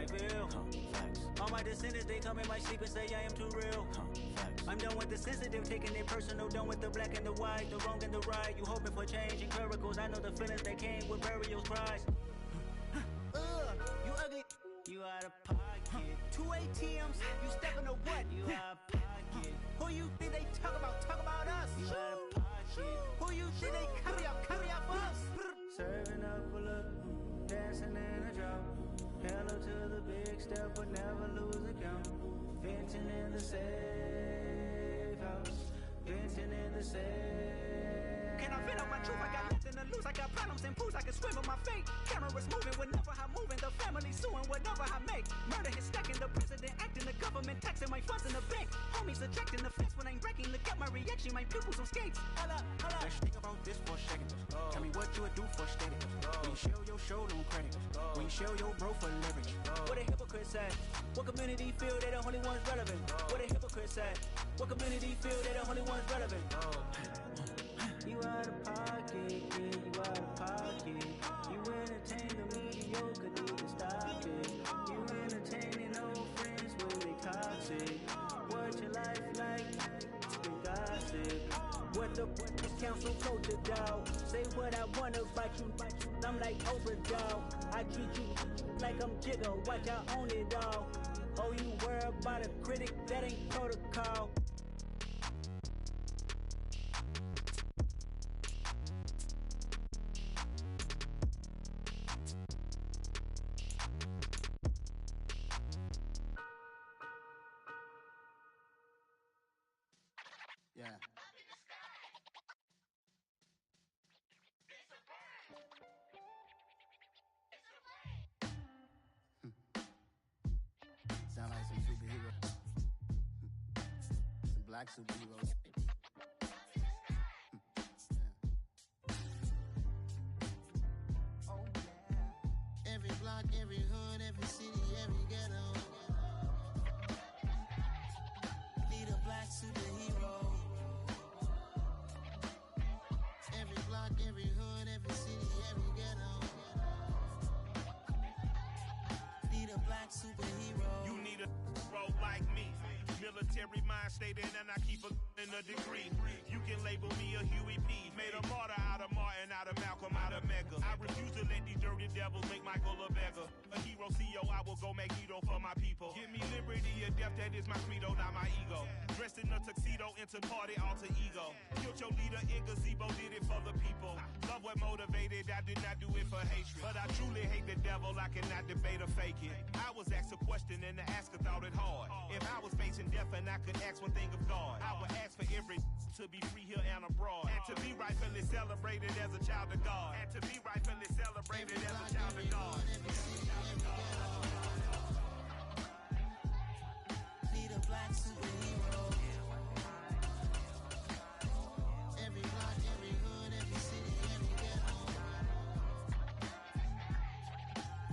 I feel. All my descendants, they come in my sleep and say I am too real. I'm done with the sensitive, taking it personal. Done with the black and the white, the wrong and the right. You hoping for change and miracles. I know the feelings that came with burials, cries. You ugly. You out of pocket. 2 ATMs, you stepping to what? You out of pocket. Who you think they talk about us? You out of pocket. Who you think they carry up for us? Serving up a look, dancing in a drop. Hello to the big step, but never lose a count. Venting in the safe house. Venting in the safe. Can I vent out my truth? I got nothing to lose. I got problems and pools. I can swim with my fate. Cameras moving whenever I'm moving. The family suing whatever I make. Murder is stacking. The president acting. The government taxing my funds in the bank. Homies subtracting the fence when I'm breaking. Look at my reaction. My pupils on skates. Holla. Let's think about this for a second. Tell me what you would do for status. When you show your show, no credit. When you show your bro for leverage. What a hypocrite said. What community feel they the only ones relevant? What a hypocrite said. What community feel they the only ones relevant? You out of pocket, yeah, you out of pocket. You entertain the mediocre, need to stop it. You entertaining old friends when they toxic. What your life like? It's been gossip. What the council culture, dog? Say what I want about you. I'm like Oprah, dog. I treat you like I'm Jigga. Watch I own it all. Oh, you worry about a critic? That ain't protocol. Yeah. Sound like some superheroes. Some black superheroes. Oh yeah. Every block, every hood, every city, every ghetto. Need a black superhero. Every block, every hood, every city, every ghetto. Need a black superhero. You need a bro like me. Military mind stated and I keep in a degree. You can label me a Huey P. Made a martyr out of Martin, out of Malcolm, out of Mega. I refuse to let these dirty devils make Michael a beggar. A hero CEO, I will go Magneto for my people. Give me liberty or death, that is my credo, not my ego. Dressed in a tuxedo, into party alter ego. Killed your leader in gazebo, did it for the people. Love what motivated, I did not do it for hatred. But I truly hate the devil, I cannot debate or fake it. I was asked a question and the asker thought it hard. If I was facing death and I could ask one thing of God, I would ask for every to be free here and abroad. And to be rightfully celebrated as a child of God. And to be rightfully celebrated as a child of God. Need a black superhero. Every block, every hood, every city, every ghetto.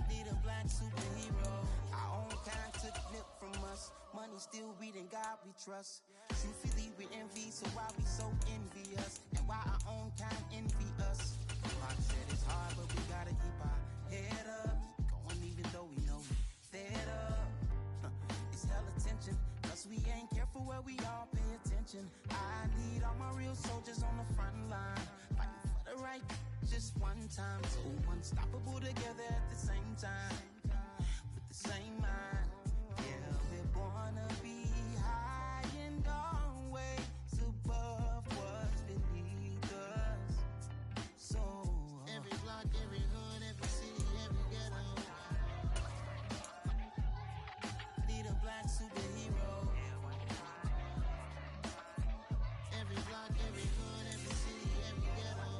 Need a black superhero. Our own kind took nip from us. Money still reading God we trust. Truthfully we envy, so why we so envious? And why our own kind envy us? Mark said it's hard, but we gotta keep our head up. Going even though we know we fed up. It's hell attention, cause we ain't careful where we all pay attention. I need all my real soldiers on the front line, fighting for the right just one time. So unstoppable together at the same time, with the same mind. Yeah, we're born to be high and always above what's beneath us. So every block, every hood, every city, every ghetto. Need a black superhero. Every block, every hood, every city, every ghetto.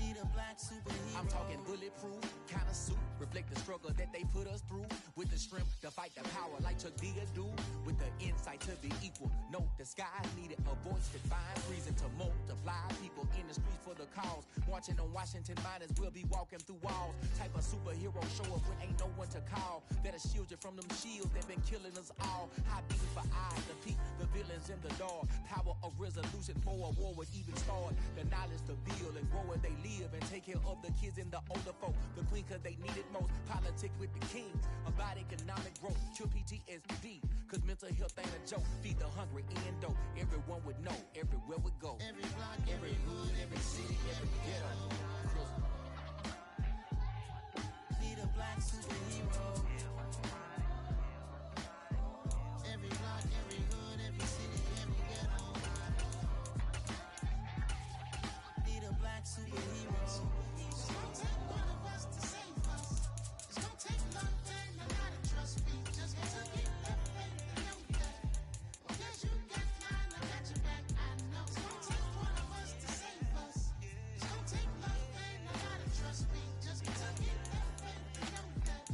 Need a black superhero. I'm talking bulletproof kind of suit, reflect the struggle that they put us through. With the strength to fight the power like Chuck D do. With the insight to be equal. Note the sky needed a voice that finds reason to multiply. People in the streets for the cause. Marching on Washington, might as well be walking through walls. Type of superhero show up when ain't no one to call. That'll shield you from them shields that been killing us all. High beam for eyes, defeat the villains in the dark. Power of resolution for a war would even start. The knowledge to build and grow where they live and take care of the kids and the older folk. The queen cause they need it most. Politic with the kings about economic growth. Cure PTSD cause mental health ain't a joke. Feed the hungry and dope. Everyone would know everywhere we go. Every block, every hood, every city, every ghetto. Need a black superhero. Every block, every hood, every city, every ghetto. Need a black superhero. It's gonna take one of us to save us. It's gonna take love and a lot of trust. We just got to get that faith and know that. Because you got mine, I got your back, I know. It's gonna take one of us to save us. It's gonna take love and a lot of trust. We just got to get that faith and know that.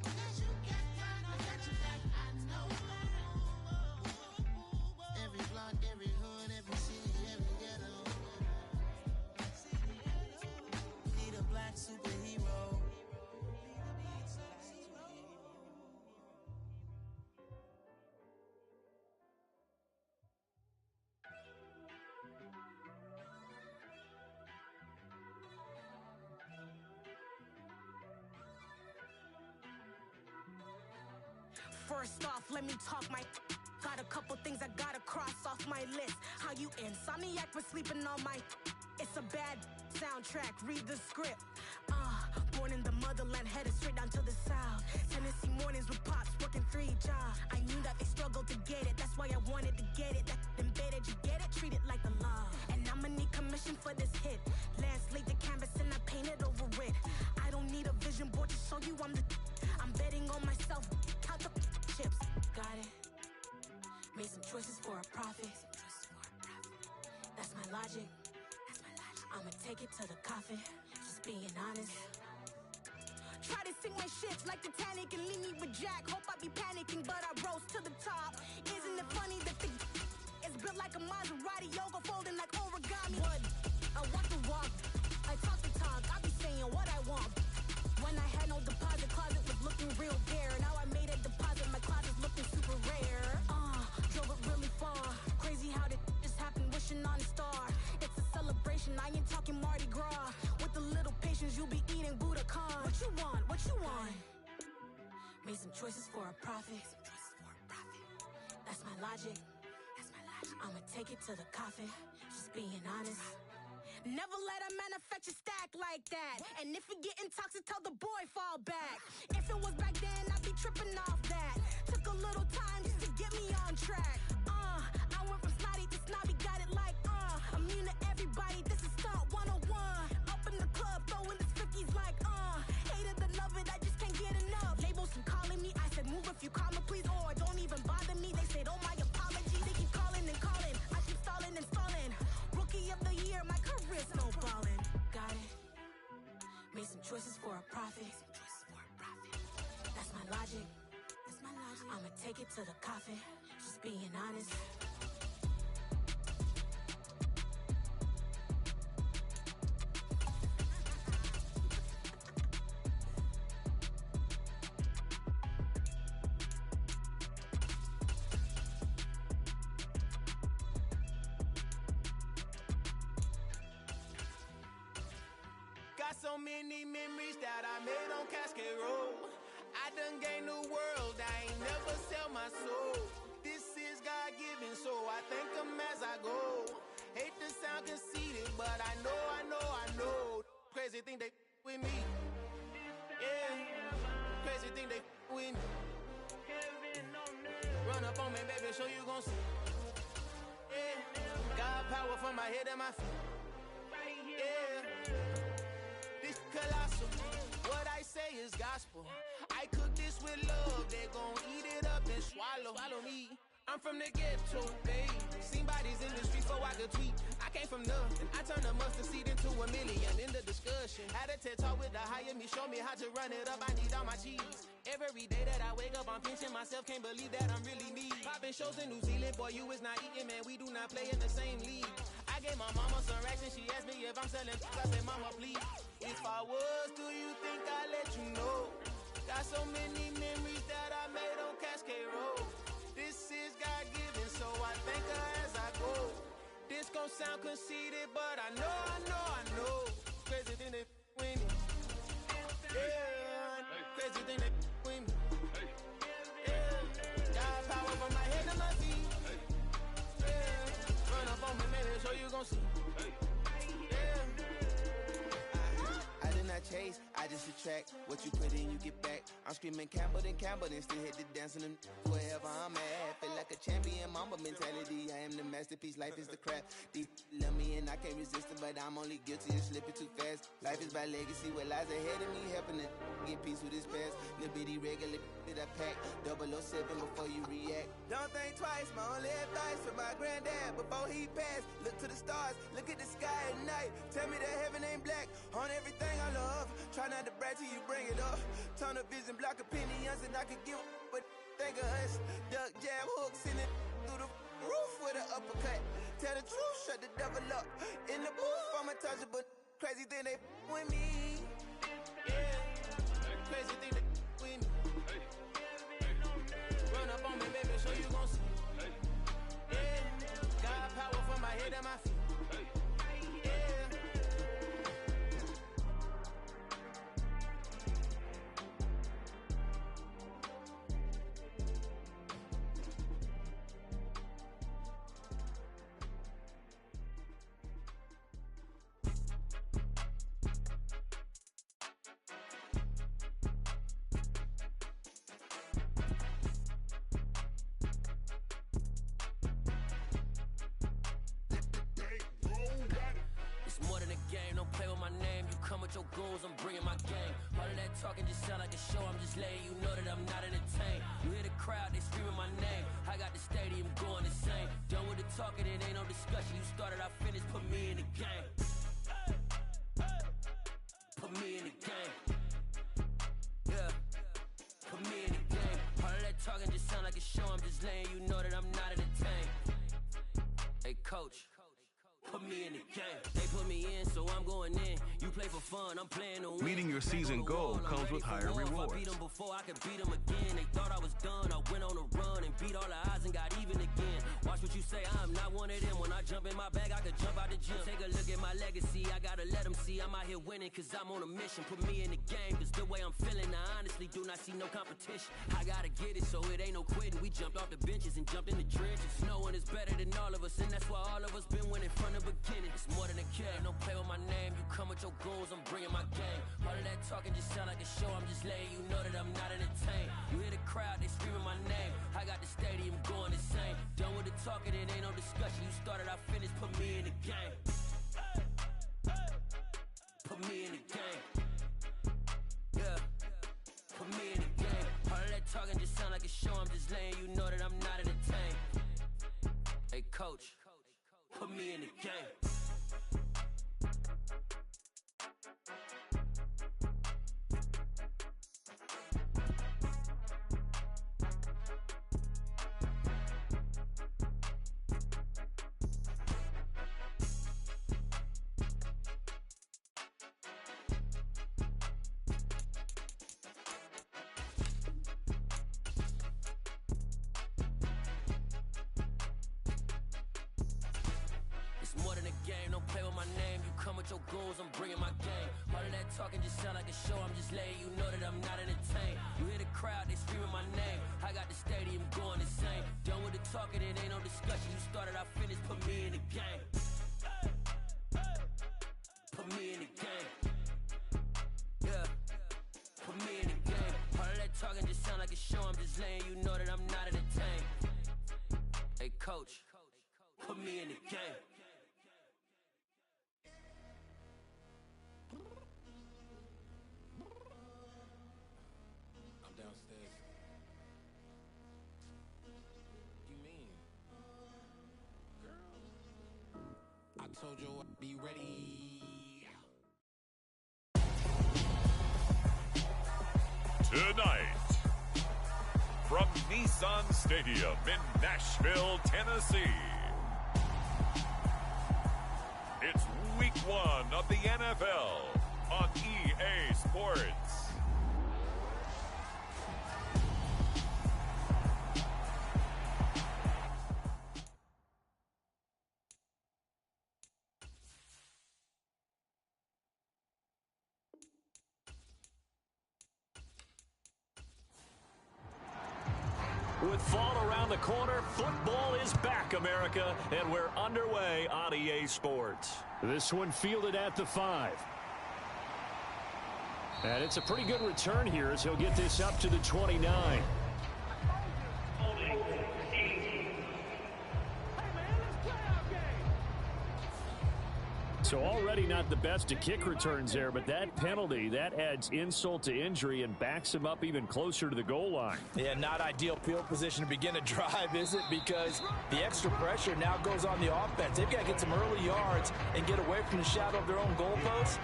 Because you got mine, I got your back, I know. Every block, every hood, every city, every ghetto. Need a black superhero. First off, let me talk my. Got a couple things I gotta cross off my list. How you insomniac for sleeping on my. It's a bad soundtrack, read the script. Born in the motherland, headed straight down to the south. Tennessee mornings with pops, working 3 jobs. I knew that they struggled to get it, that's why I wanted to get it. That embedded, you get it, treat it like a law. And I'ma need commission for this hit. Lance laid the canvas and I painted over it. I don't need a vision board to show you I'm the. I'm betting on myself, count the chips. Got it. Made some choices for a profit. That's my logic. I'ma take it to the coffin. Just being honest. Try to sink my ships like Titanic and leave me with Jack. Hope I be panicking, but I rose to the top. Isn't it funny that the it's built like a Maserati, yoga folding like origami? What? I walk the walk, I talk the talk. I be saying what I want. When I had no deposit, closet was looking real bare. Now I made a deposit, my closet's looking super rare. Drove it really far. Crazy how did this happen, wishing on a star. It's a celebration, I ain't talking Mardi Gras. With a little patience, you'll be eating Budokan. What you want? What you want? Made some choices for a profit. That's my logic. I'ma take it to the coffin. Just being honest. Never let a manufacture stack like that. And if it getting toxic, tell the boy fall back. If it was back then, I'd be tripping off that. Took a little time just to get me on track. I went from snotty to snobby, got it like immune to everybody, this is stunt 101. Up in the club, throwing the 50s like hate it or love it, I just can't get enough. Labels keep calling me, I said move if you call me please, or don't even bother me. They said oh my apology, they keep calling and calling. I keep stalling and stalling. Rookie of the year, my career snowballing. Got it. Made some choices for a profit. That's my logic. I'ma take it to the coffin. Just being honest. Got so many memories that I made on Cascade Road. I done gained the world, I ain't never sell my soul. This is God-given, so I thank him as I go. Hate to sound conceited, but I know. Crazy thing they with me. Yeah, crazy thing they with me. Run up on me, baby, show you gon' see. Yeah, God power from my head and my feet. Yeah, this colossal. What I say is gospel. I cook this with love, they gon' eat it up and swallow me. I'm from the ghetto, babe. Seen bodies in the streets so I could tweet. I came from nothing, I turned a mustard seed into a million. In the discussion, had a TED talk with the higher me, show me how to run it up, I need all my cheese. Every day that I wake up, I'm pinching myself, can't believe that I'm really me. Popping shows in New Zealand, boy, you is not eating, man, we do not play in the same league. I gave my mama some racks and she asked me if I'm selling, I said, mama, please. If I was, do you think I'd let you know? Got so many memories that I made on Cascade Road. This is God-given, so I thank her as I go. This gon' sound conceited, but I know. Crazy thing they I just attract what you put in, you get back. I'm screaming Campbell, then still hit the dancing and wherever I'm at. Feel like a champion, mamba mentality. I am the masterpiece, life is the crap. Deep love me and I can't resist it, but I'm only guilty of slipping too fast. Life is by legacy, what lies ahead of me, helping to get peace with this past. Little bitty regular that I pack, 007 before you react. Don't think twice, my only advice for my granddad before he passed. Look to the stars, look at the sky at night. Tell me that heaven ain't black on everything I love. Try not to brag till you bring it up. Tunnel vision, block opinions, and I could give but think of us. Duck, jab, hooks in it through the roof with an uppercut. Tell the truth, shut the devil up. In the booth, I'm untouchable. Crazy thing they with me. Yeah, crazy thing they with me. Run up on me, baby, so you gon' see. Yeah, got power from my head and my feet. Your goals, I'm bringing my game. All of that talking just sound like a show. I'm just letting you know that I'm not entertained. You hear the crowd, they screaming my name. I got the stadium going insane. Done with the talking, it ain't no discussion. You started, I finished, put me in the game. Put me in the game. Yeah, put me in the game. All of that talking just sound like a show. I'm just letting you know that I'm not entertained. Hey, coach, put me in the game. They put me in, so I'm going in. You play for fun, I'm playing to win. Meeting your season goal comes with higher rewards. I beat them before, I could beat them again. They thought I was done, I went on a run and beat all the odds and got even again. Watch what you say, I'm not one of them. When I jump in my bag, I could jump out the gym. Take a look at my legacy, I gotta let them see I'm out here winning, cause I'm on a mission. Put me in the game, cause the way I'm feeling, I honestly do not see no competition. I gotta get it, so it ain't no quitting. We jumped off the benches and jumped in the trenches. No one is better than all of us, and that's why all of us been winning from the beginning. It's more than a game, don't play with my name. You come with your goals, I'm bringing my game. All of that talking just sound like a show. I'm just letting you know that I'm not entertained. You hear the crowd, they screaming my name. I got the stadium going insane. Done with the talking, it ain't no discussion. You started, I finished, put me in the game. Put me in the game. Yeah, put me in the game. All of that talking just sound like a show. I'm just letting you know that I'm not entertained. Hey, coach, put me in the game. More than a game, don't play with my name. You come with your goals, I'm bringing my game. All of that talking just sound like a show. I'm just letting you know that I'm not entertained. You hear the crowd, they screaming my name. I got the stadium going insane. Done with the talking, it ain't no discussion. You started, I finished, put me in the game. Put me in the game. Yeah, put me in the game. All of that talking just sound like a show. I'm just letting you know that I'm not entertained. Hey, coach, put me in the game. Told you I'd be ready. Tonight, from Nissan Stadium in Nashville, Tennessee, it's week 1 of the NFL on EA Sports. With fall around the corner, football is back, America, and we're underway on EA Sports. This one fielded at the 5. And it's a pretty good return here as he'll get this up to the 29. So already not the best to kick returns there, but that penalty, that adds insult to injury and backs him up even closer to the goal line. Yeah, not ideal field position to begin a drive, is it? Because the extra pressure now goes on the offense. They've got to get some early yards and get away from the shadow of their own goalposts.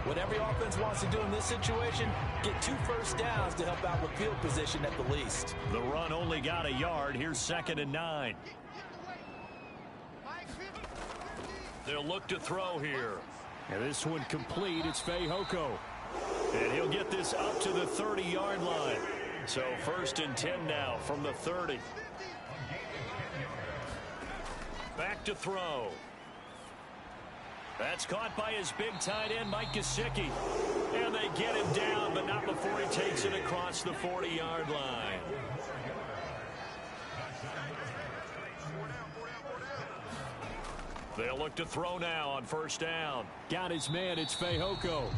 What every offense wants to do in this situation, get 2 first downs to help out with field position at the least. The run only got a yard. Here's 2nd and 9. They'll look to throw here. And this one complete. It's Fehoko. And he'll get this up to the 30-yard line. So 1st and 10 now from the 30. Back to throw. That's caught by his big tight end, Mike Gesicki. And they get him down, but not before he takes it across the 40-yard line. They'll look to throw now on 1st down. Got his man. It's Fehoko.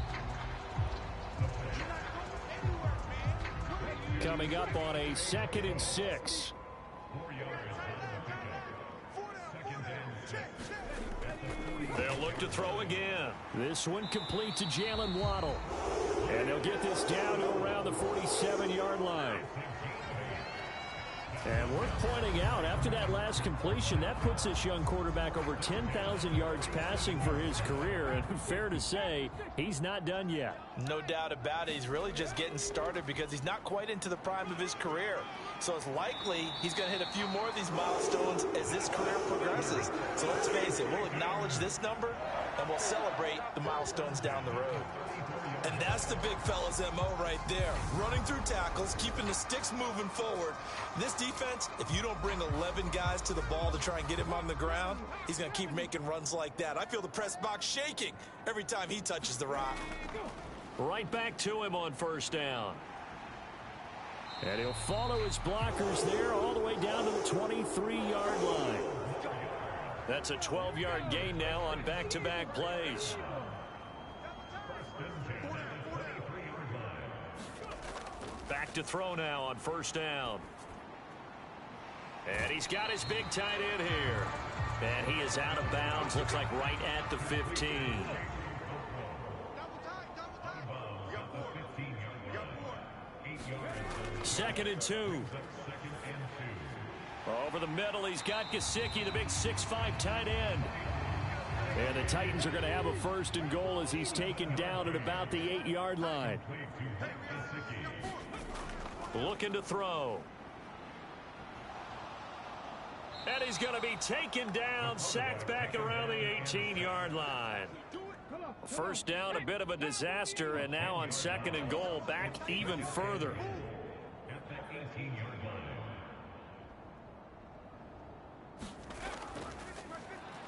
Coming up on a 2nd and 6. They'll look to throw again. This one complete to Jalen Waddle. And they'll get this down to around the 47-yard line. And worth pointing out, after that last completion, that puts this young quarterback over 10,000 yards passing for his career. And fair to say, he's not done yet. No doubt about it. He's really just getting started because he's not quite into the prime of his career. So it's likely he's going to hit a few more of these milestones as this career progresses. So let's face it, we'll acknowledge this number and we'll celebrate the milestones down the road. And that's the big fella's MO right there. Running through tackles, keeping the sticks moving forward. This defense, if you don't bring 11 guys to the ball to try and get him on the ground, he's going to keep making runs like that. I feel the press box shaking every time he touches the rock. Right back to him on 1st down. And he'll follow his blockers there all the way down to the 23-yard line. That's a 12-yard gain now on back-to-back plays. Back to throw now on 1st down. And he's got his big tight end here. And he is out of bounds. Looks like right at the 15. Second and 2. Over the middle, he's got Gesicki, the big 6'5" tight end. And the Titans are going to have a 1st and goal as he's taken down at about the 8-yard line. Looking to throw. And he's going to be taken down, sacked back around the 18-yard line. 1st down, a bit of a disaster, and now on 2nd and goal, back even further.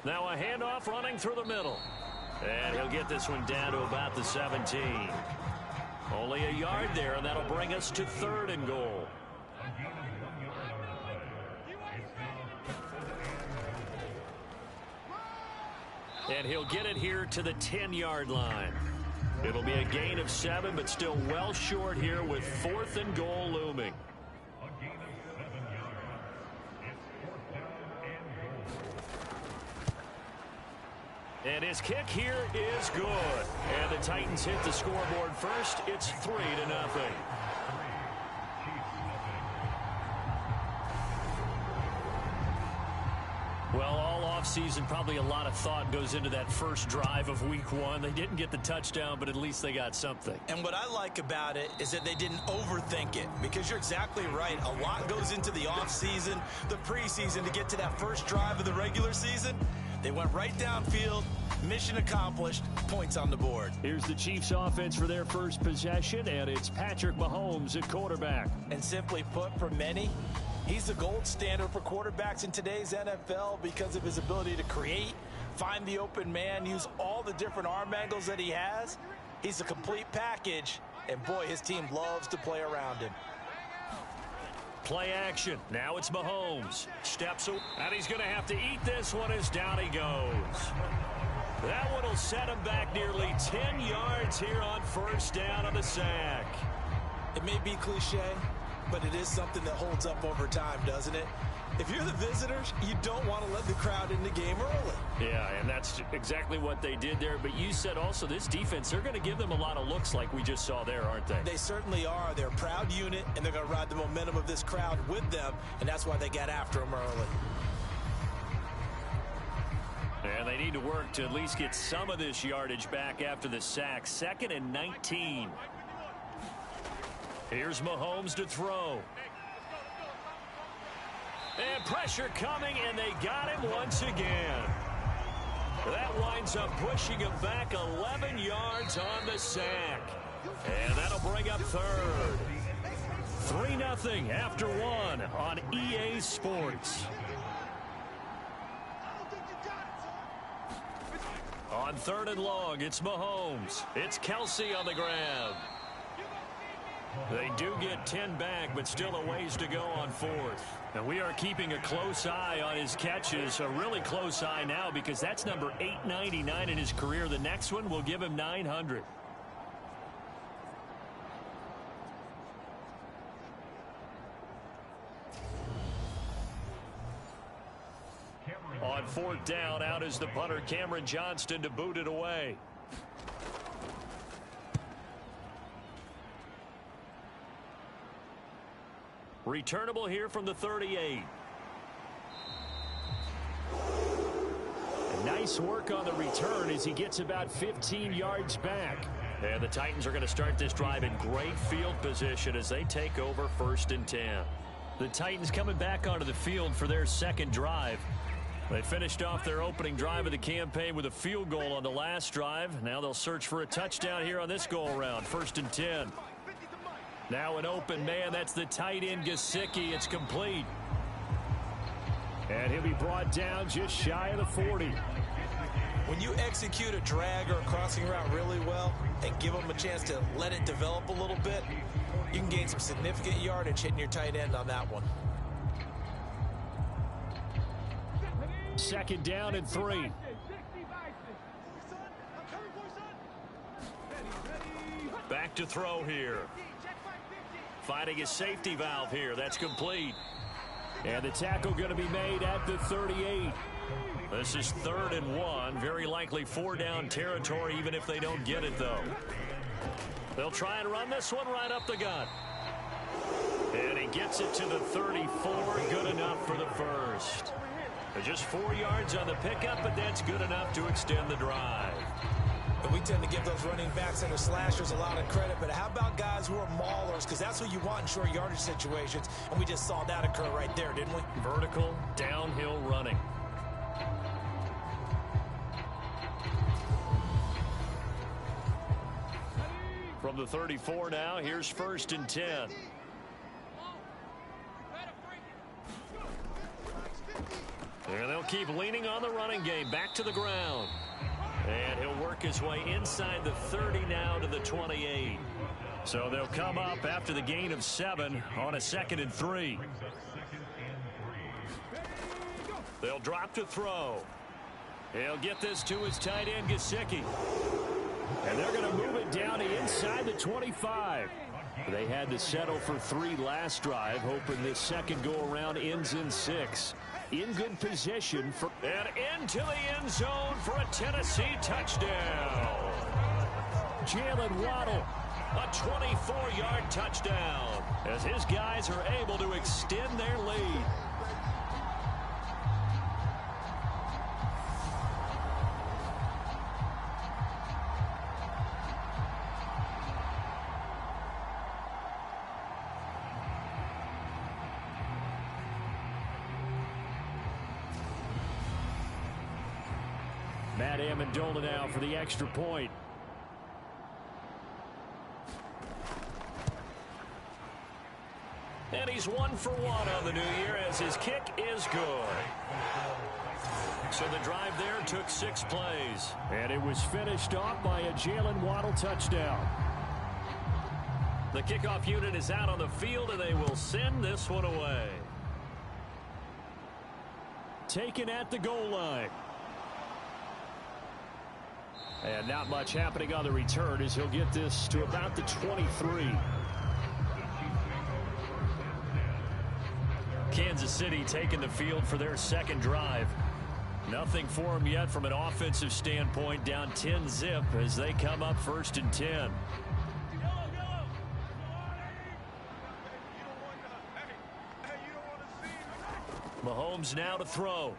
Now a handoff running through the middle. And he'll get this one down to about the 17. Only a yard there, and that'll bring us to 3rd and goal. And he'll get it here to the 10-yard line. It'll be a gain of 7, but still well short here with 4th and goal looming. And his kick here is good. And the Titans hit the scoreboard first. It's 3-0. Well, all offseason, probably a lot of thought goes into that first drive of week 1. They didn't get the touchdown, but at least they got something. And what I like about it is that they didn't overthink it, because you're exactly right. A lot goes into the offseason, the preseason, to get to that first drive of the regular season. They went right downfield, mission accomplished, points on the board. Here's the Chiefs offense for their first possession, and it's Patrick Mahomes at quarterback. And simply put, for many, he's the gold standard for quarterbacks in today's NFL because of his ability to create, find the open man, use all the different arm angles that he has. He's a complete package, and boy, his team loves to play around him. Play action. Now it's Mahomes. Steps, and he's going to have to eat this one as down he goes. That one will set him back nearly 10 yards here on first down on the sack. It may be cliche, but it is something that holds up over time, doesn't it? If you're the visitors, you don't want to let the crowd in the game early. Yeah, and that's exactly what they did there. But you said also this defense, they're going to give them a lot of looks like we just saw there, aren't they? They certainly are. They're a proud unit, and they're going to ride the momentum of this crowd with them, and that's why they got after them early. And they need to work to at least get some of this yardage back after the sack. 2nd and 19. Here's Mahomes to throw. And pressure coming, and they got him once again. That winds up pushing him back 11 yards on the sack. And that'll bring up third. 3-0 after 1 on EA Sports. On 3rd and long, it's Mahomes. It's Kelsey on the grab. They do get 10 back, but still a ways to go on 4th. And we are keeping a close eye on his catches, a really close eye now because that's number 899 in his career. The next one will give him 900. On 4th down, out is the punter, Cameron Johnston, to boot it away. Returnable here from the 38. And nice work on the return as he gets about 15 yards back. And the Titans are going to start this drive in great field position as they take over 1st and 10. The Titans coming back onto the field for their second drive. They finished off their opening drive of the campaign with a field goal on the last drive. Now they'll search for a touchdown here on this go-around. 1st and 10. Now an open man. That's the tight end, Gesicki. It's complete. And he'll be brought down just shy of the 40. When you execute a drag or a crossing route really well and give them a chance to let it develop a little bit, you can gain some significant yardage hitting your tight end on that one. 2nd down and 3. Back to throw here. Finding his safety valve here. That's complete. And the tackle going to be made at the 38. This is 3rd and 1. Very likely 4-down territory even if they don't get it, though. They'll try and run this one right up the gut. And he gets it to the 34. Good enough for the first. Just 4 yards on the pickup, but that's good enough to extend the drive. And we tend to give those running backs and their slashers a lot of credit, but how about guys who are maulers? Because that's what you want in short yardage situations, and we just saw that occur right there, didn't we? Vertical, downhill running. From the 34 now, here's 1st and 10. And they'll keep leaning on the running game. Back to the ground. And he'll work his way inside the 30 now to the 28. So they'll come up after the gain of 7 on a 2nd and 3. They'll drop to throw. He'll get this to his tight end, Gesicki. And they're going to move it down to inside the 25. They had to settle for 3 last drive, hoping this second go-around ends in 6. In good position for and into the end zone for a Tennessee touchdown. Jalen Waddle, a 24-yard touchdown as his guys are able to extend their lead. Matt Amendola now for the extra point. And he's 1 for 1 on the new year as his kick is good. So the drive there took 6 plays. And it was finished off by a Jalen Waddle touchdown. The kickoff unit is out on the field and they will send this one away. Taken at the goal line. And not much happening on the return as he'll get this to about the 23. Kansas City taking the field for their second drive. Nothing for them yet from an offensive standpoint, down 10-zip as they come up 1st and 10. Mahomes now to throw.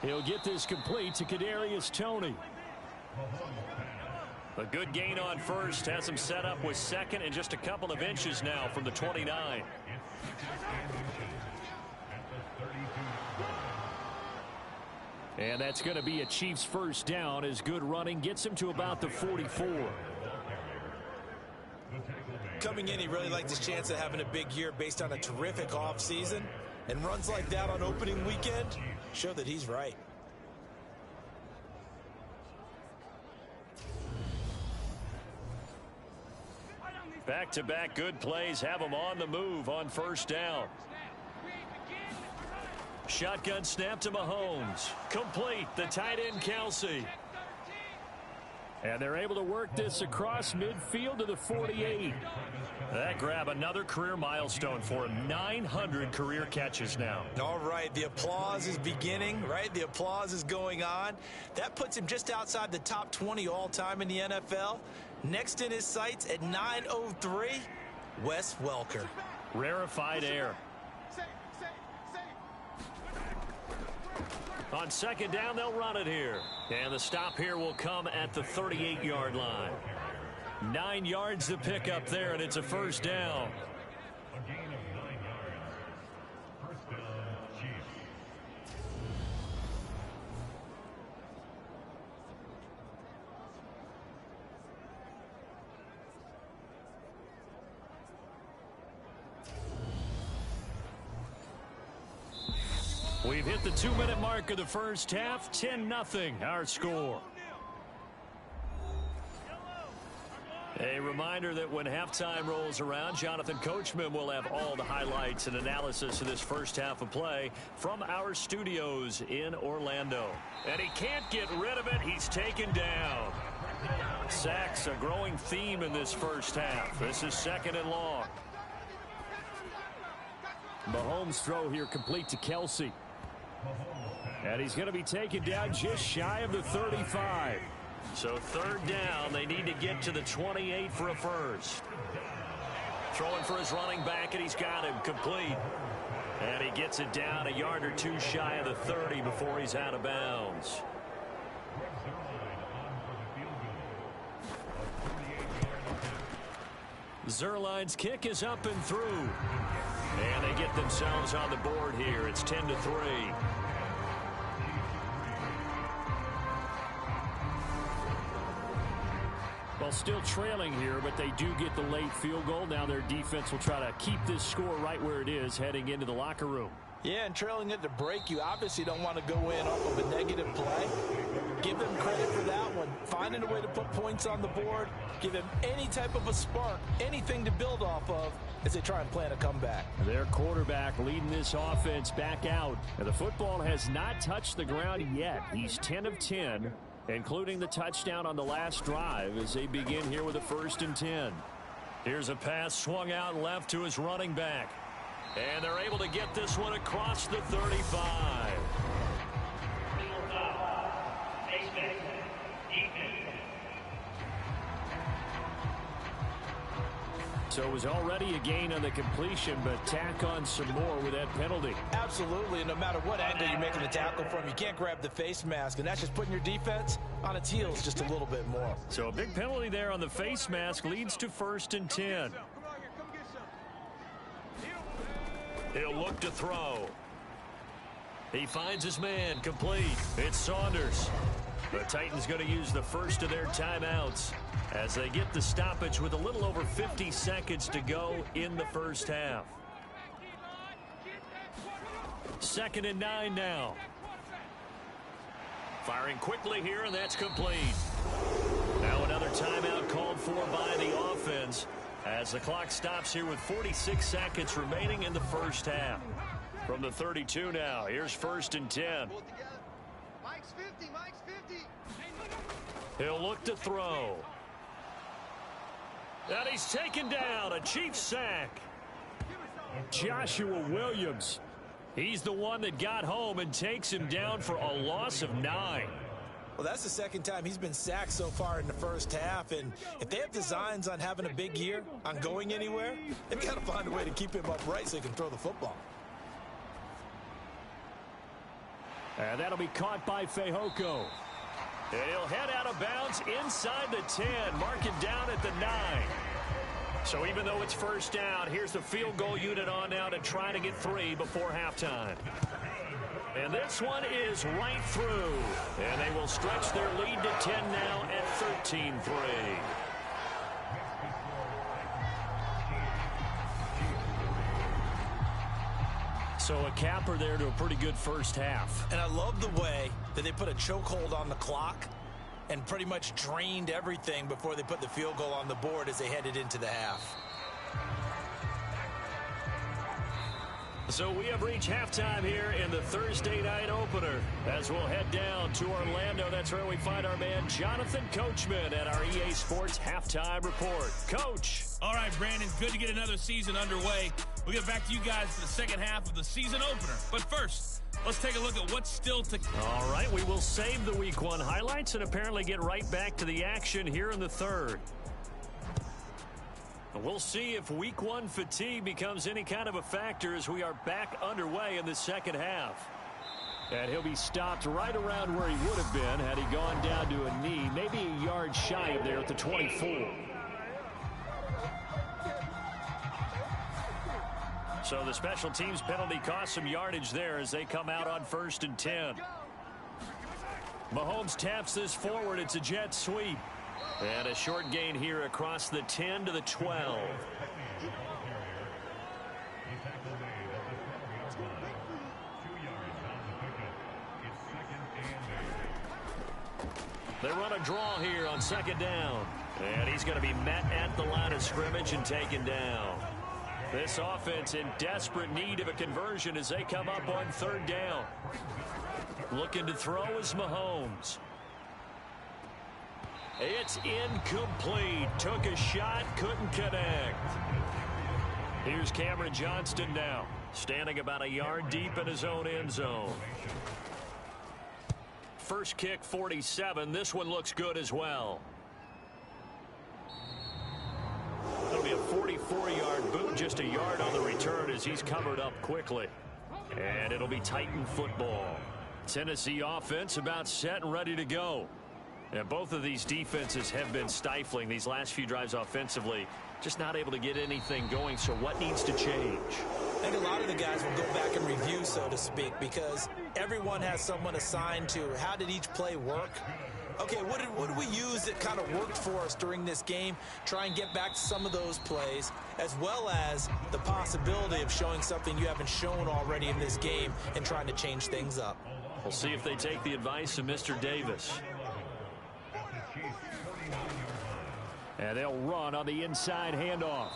He'll get this complete to Kadarius Toney. A good gain on first, has him set up with second and just a couple of inches now from the 29. And that's going to be a Chiefs first down as good running gets him to about the 44. Coming in, he really liked his chance of having a big year based on a terrific offseason. And runs like that on opening weekend show that he's right. Back-to-back good plays have him on the move on first down. Shotgun snap to Mahomes. Complete. The tight end, Kelsey. And they're able to work this across midfield to the 48. That grab another career milestone for him. 900 career catches now. All right, the applause is beginning, right? The applause is going on. That puts him just outside the top 20 all-time in the NFL. Next in his sights at 903, Wes Welker. Rarefied air. On second down, they'll run it here. And the stop here will come at the 38-yard line. 9 yards to pick up there, and it's a first down. A gain of 9 yards. First down, Chiefs. We've hit the 2-minute mark of the first half. 10-0 our score. A reminder that when halftime rolls around, Jonathan Coachman will have all the highlights and analysis of this first half of play from our studios in Orlando. And he can't get rid of it. He's taken down. Sacks, a growing theme in this first half. This is 2nd and long. Mahomes' throw here complete to Kelsey. And he's going to be taken down just shy of the 35. So 3rd down, they need to get to the 28 for a first. Throwing for his running back, and he's got him complete. And he gets it down a yard or two shy of the 30 before he's out of bounds. Zerline's kick is up and through. And they get themselves on the board here. It's 10-3. Well, still trailing here, but they do get the late field goal. Now their defense will try to keep this score right where it is heading into the locker room. Yeah, and trailing it to break, you obviously don't want to go in off of a negative play. Give them credit for that one. Finding a way to put points on the board, give them any type of a spark, anything to build off of as they try and plan a comeback. Their quarterback leading this offense back out. And the football has not touched the ground yet. He's 10 of 10, including the touchdown on the last drive as they begin here with a 1st and 10. Here's a pass swung out left to his running back. And they're able to get this one across the 35. So it was already a gain on the completion, but tack on some more with that penalty. Absolutely, and no matter what angle you're making the tackle from, you can't grab the face mask, and that's just putting your defense on its heels just a little bit more. So a big penalty there on the face mask leads to 1st and 10. He'll look to throw. He finds his man, complete. It's Saunders. The Titans going to use the first of their timeouts as they get the stoppage with a little over 50 seconds to go in the first half. 2nd and 9 now. Firing quickly here, and that's complete. Now another timeout called for by the offense as the clock stops here with 46 seconds remaining in the first half. From the 32 now, here's 1st and 10. He'll look to throw. And he's taken down. A Chiefs sack. Joshua Williams. He's the one that got home and takes him down for a loss of 9. Well, that's the second time he's been sacked so far in the first half. And if they have designs on having a big year, on going anywhere, they've got to find a way to keep him upright so he can throw the football. And that'll be caught by Fehoko. And he'll head out of bounds inside the 10. Mark it down at the 9. So even though it's first down, here's the field goal unit on now to try to get 3 before halftime. And this one is right through. And they will stretch their lead to 10 now at 13-3. So a capper there to a pretty good first half. And I love the way that they put a chokehold on the clock and pretty much drained everything before they put the field goal on the board as they headed into the half. So we have reached halftime here in the Thursday night opener. As we'll head down to Orlando, that's where we find our man Jonathan Coachman at our EA Sports Halftime Report. Coach. All right, Brandon, good to get another season underway. We'll get back to you guys for the second half of the season opener. But first, let's take a look at what's still to come. All right, we will save the Week 1 highlights and apparently get right back to the action here in the third. We'll see if Week 1 fatigue becomes any kind of a factor as we are back underway in the second half. And he'll be stopped right around where he would have been had he gone down to a knee, maybe a yard shy of there at the 24. So the special teams penalty cost some yardage there as they come out on 1st and 10. Mahomes taps this forward. It's a jet sweep. And a short gain here across the 10 to the 12. They run a draw here on 2nd down. And he's going to be met at the line of scrimmage and taken down. This offense in desperate need of a conversion as they come up on 3rd down. Looking to throw is Mahomes. It's incomplete. Took a shot, couldn't connect. Here's Cameron Johnston now, standing about a yard deep in his own end zone. First kick, 47. This one looks good as well. It'll be a 44-yard boot, just a yard on the return as he's covered up quickly. And it'll be Titan football. Tennessee offense about set and ready to go. And both of these defenses have been stifling these last few drives offensively. Just not able to get anything going. So what needs to change? I think a lot of the guys will go back and review, so to speak, because everyone has someone assigned to how did each play work. Okay, what did we use that kind of worked for us during this game? Try and get back to some of those plays, as well as the possibility of showing something you haven't shown already in this game and trying to change things up. We'll see if they take the advice of Mr. Davis. And they'll run on the inside handoff.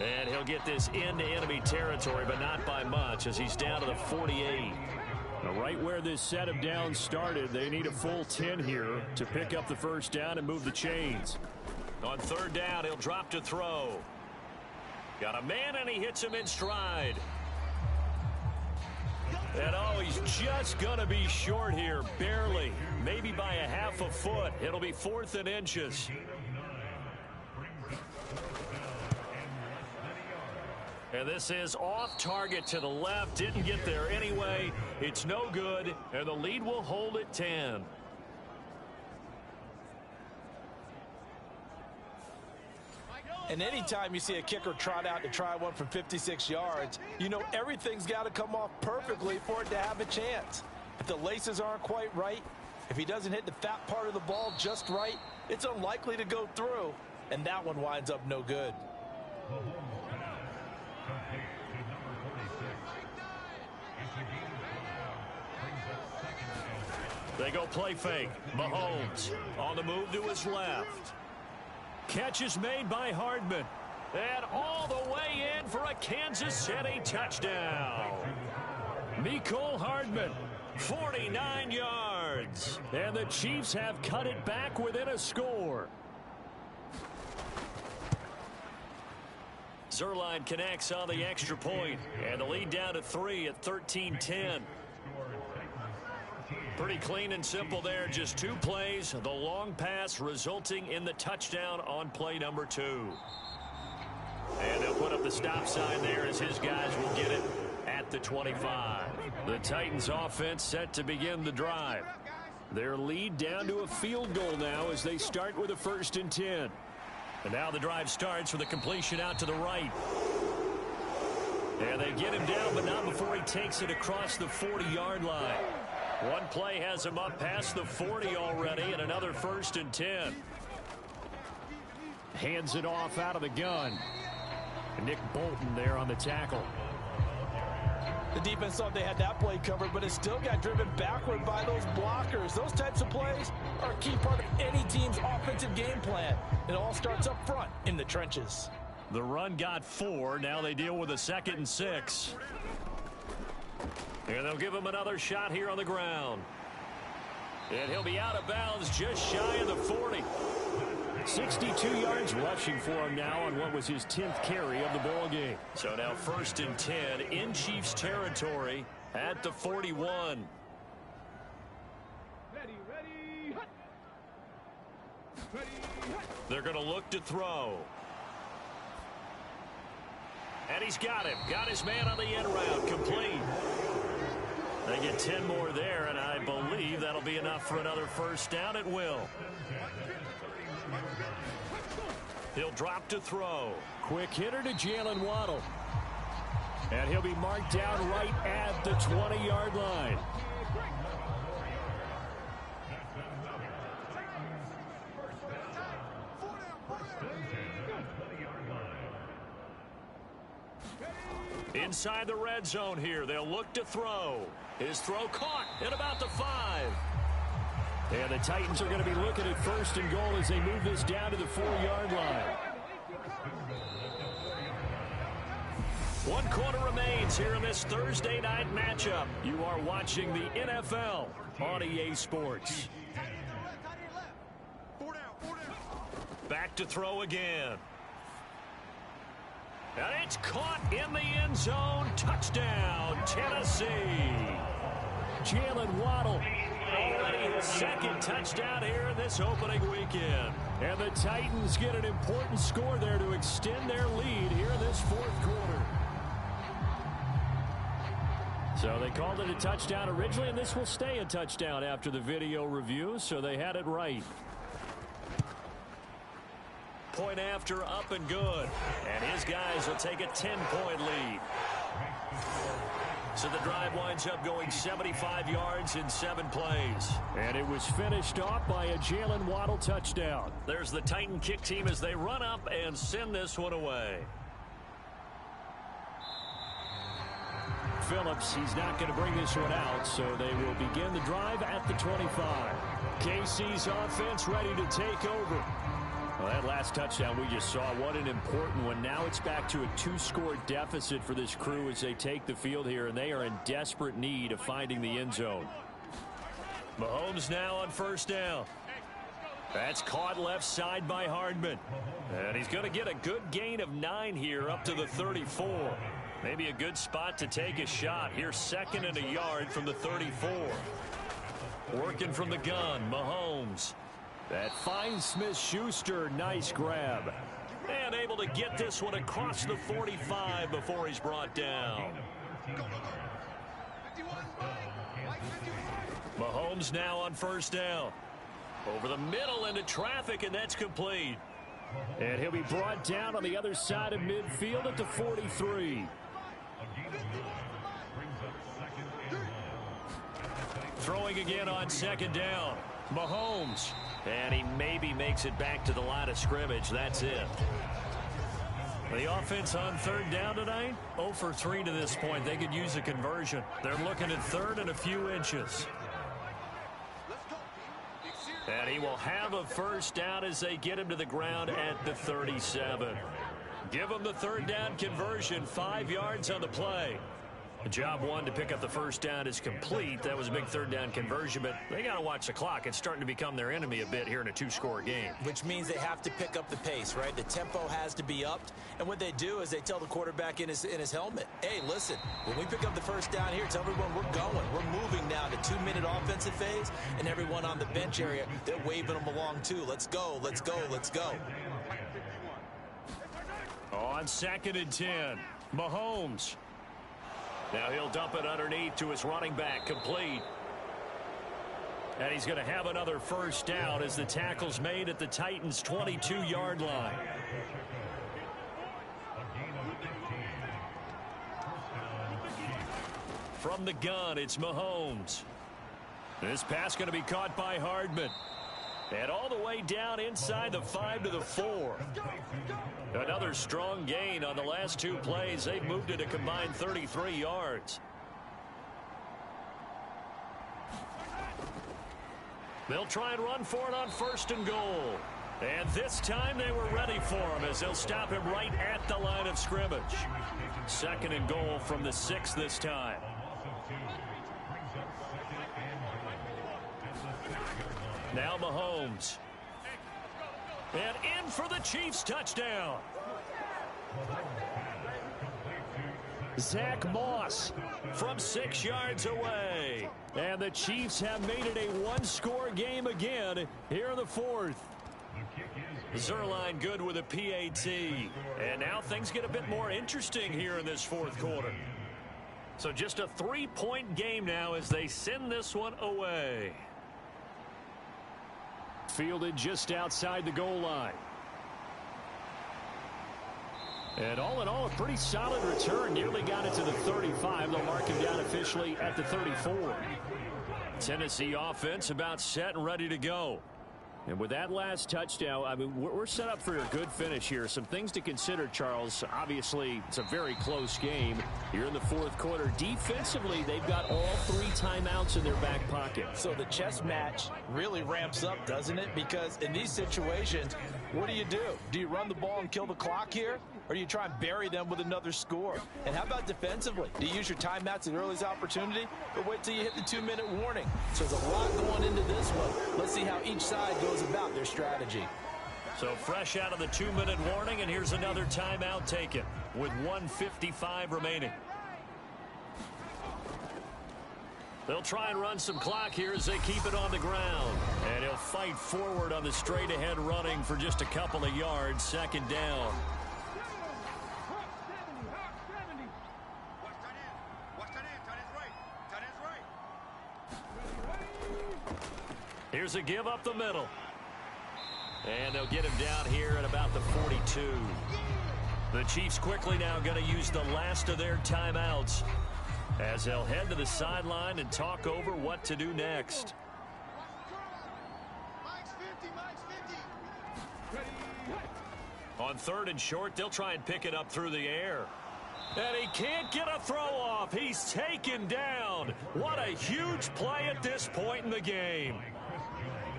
And he'll get this into enemy territory, but not by much as he's down to the 48. Now, right where this set of downs started, they need a full 10 here to pick up the first down and move the chains. On 3rd down, he'll drop to throw. Got a man, and he hits him in stride. And oh, he's just going to be short here, barely. Maybe by a half a foot. It'll be 4th and inches. And this is off target to the left. Didn't get there anyway. It's no good. And the lead will hold at 10. And anytime you see a kicker trot out to try one from 56 yards, you know everything's got to come off perfectly for it to have a chance. If the laces aren't quite right, if he doesn't hit the fat part of the ball just right, it's unlikely to go through. And that one winds up no good. They go play fake. Mahomes on the move to his left. Catch is made by Hardman. And all the way in for a Kansas City touchdown. Mecole Hardman, 49 yards. yards. And the Chiefs have cut it back within a score. Zerline connects on the extra point, and the lead down to 3 at 13-10. Pretty clean and simple there. Just 2 plays. The long pass resulting in the touchdown on play number 2. And they'll put up the stop sign there as his guys will get it at the 25. The Titans offense set to begin the drive. Their lead down to a field goal now as they start with a 1st and 10. And now the drive starts with a completion out to the right. And they get him down, but not before he takes it across the 40-yard line. One play has him up past the 40 already, and another 1st and 10. Hands it off out of the gun. Nick Bolton there on the tackle. The defense thought they had that play covered, but it still got driven backward by those blockers. Those types of plays are a key part of any team's offensive game plan. It all starts up front in the trenches. The run got 4. Now they deal with a 2nd and 6. And they'll give him another shot here on the ground. And he'll be out of bounds just shy of the 40. 62 yards rushing for him now on what was his 10th carry of the ball game. So now 1st and 10 in Chiefs territory at the 41. They're going to look to throw. And he's got him. Got his man on the end route. Complete. They get 10 more there, and I believe that'll be enough for another 1st down. It will. He'll drop to throw. Quick hitter to Jalen Waddle. And he'll be marked down right at the 20-yard line. Inside the red zone here. They'll look to throw. His throw caught at about the 5. And the Titans are going to be looking at 1st and goal as they move this down to the 4-yard line. 1 quarter remains here in this Thursday night matchup. You are watching the NFL on EA Sports. Back to throw again. And it's caught in the end zone. Touchdown, Tennessee. Jalen Waddle. Already his 2nd touchdown here in this opening weekend. And the Titans get an important score there to extend their lead here in this 4th quarter. So they called it a touchdown originally, and this will stay a touchdown after the video review, so they had it right. Point after, up and good. And his guys will take a 10-point lead. So the drive winds up going 75 yards in 7 plays. And it was finished off by a Jalen Waddle touchdown. There's the Titan kick team as they run up and send this one away. Phillips, he's not going to bring this one out, so they will begin the drive at the 25. KC's offense ready to take over. Well, that last touchdown we just saw, what an important one. Now it's back to a 2-score deficit for this crew as they take the field here, and they are in desperate need of finding the end zone. Mahomes now on 1st down. That's caught left side by Hardman. And he's going to get a good gain of 9 here up to the 34. Maybe a good spot to take a shot. Here's 2nd and a yard from the 34. Working from the gun, Mahomes. That finds Smith-Schuster. Nice grab. And able to get this one across the 45 before he's brought down. Mahomes now on 1st down. Over the middle into traffic, and that's complete. And he'll be brought down on the other side of midfield at the 43. Throwing again on 2nd down. Mahomes. And he maybe makes it back to the line of scrimmage. That's it. The offense on 3rd down tonight, 0 for 3 to this point. They could use a conversion. They're looking at 3rd and a few inches. And he will have a 1st down as they get him to the ground at the 37. Give him the 3rd down conversion, 5 yards on the play. Job one to pick up the first down is complete. That was a big third down conversion, but they got to watch the clock. It's starting to become their enemy a bit here in a two-score game. Which means they have to pick up the pace, right? The tempo has to be upped. And what they do is they tell the quarterback in his helmet, hey, listen, when we pick up the first down here, tell everyone we're going. We're moving now to 2-minute offensive phase, and everyone on the bench area, they're waving them along too. Let's go, let's go, let's go. On 2nd and 10, Mahomes. Now he'll dump it underneath to his running back, complete. And he's going to have another first down as the tackle's made at the Titans' 22-yard line. From the gun, it's Mahomes. This pass going to be caught by Hardman. And all the way down inside the 5 to the 4. Another strong gain on the last two plays. They've moved it a combined 33 yards. They'll try and run for it on 1st and goal. And this time they were ready for him as they'll stop him right at the line of scrimmage. 2nd and goal from the 6 this time. Now Mahomes. And in for the Chiefs touchdown. Zach Moss from 6 yards away. And the Chiefs have made it a one-score game again here in the 4th. Zerline good with a PAT. And now things get a bit more interesting here in this 4th quarter. So just a 3-point game now as they send this one away. Fielded just outside the goal line. And all in all, a pretty solid return. Nearly got it to the 35. They'll mark him down officially at the 34. Tennessee offense about set and ready to go. And with that last touchdown, I mean, we're set up for a good finish here. Some things to consider, Charles. Obviously, it's a very close game. You're in the 4th quarter. Defensively, they've got all 3 timeouts in their back pocket. So the chess match really ramps up, doesn't it? Because in these situations, what do? Do you run the ball and kill the clock here? Or do you try and bury them with another score? And how about defensively? Do you use your timeouts at the earliest opportunity? Or wait till you hit the 2-minute warning? So there's a lot going into this one. Let's see how each side goes about their strategy. So fresh out of the 2-minute warning, and here's another timeout taken with 1:55 remaining. They'll try and run some clock here as they keep it on the ground. And he'll fight forward on the straight-ahead running for just a couple of yards. 2nd down. Here's a give up the middle. And they'll get him down here at about the 42. The Chiefs quickly now going to use the last of their timeouts as they'll head to the sideline and talk over what to do next. On 3rd and short, they'll try and pick it up through the air. And he can't get a throw off. He's taken down. What a huge play at this point in the game.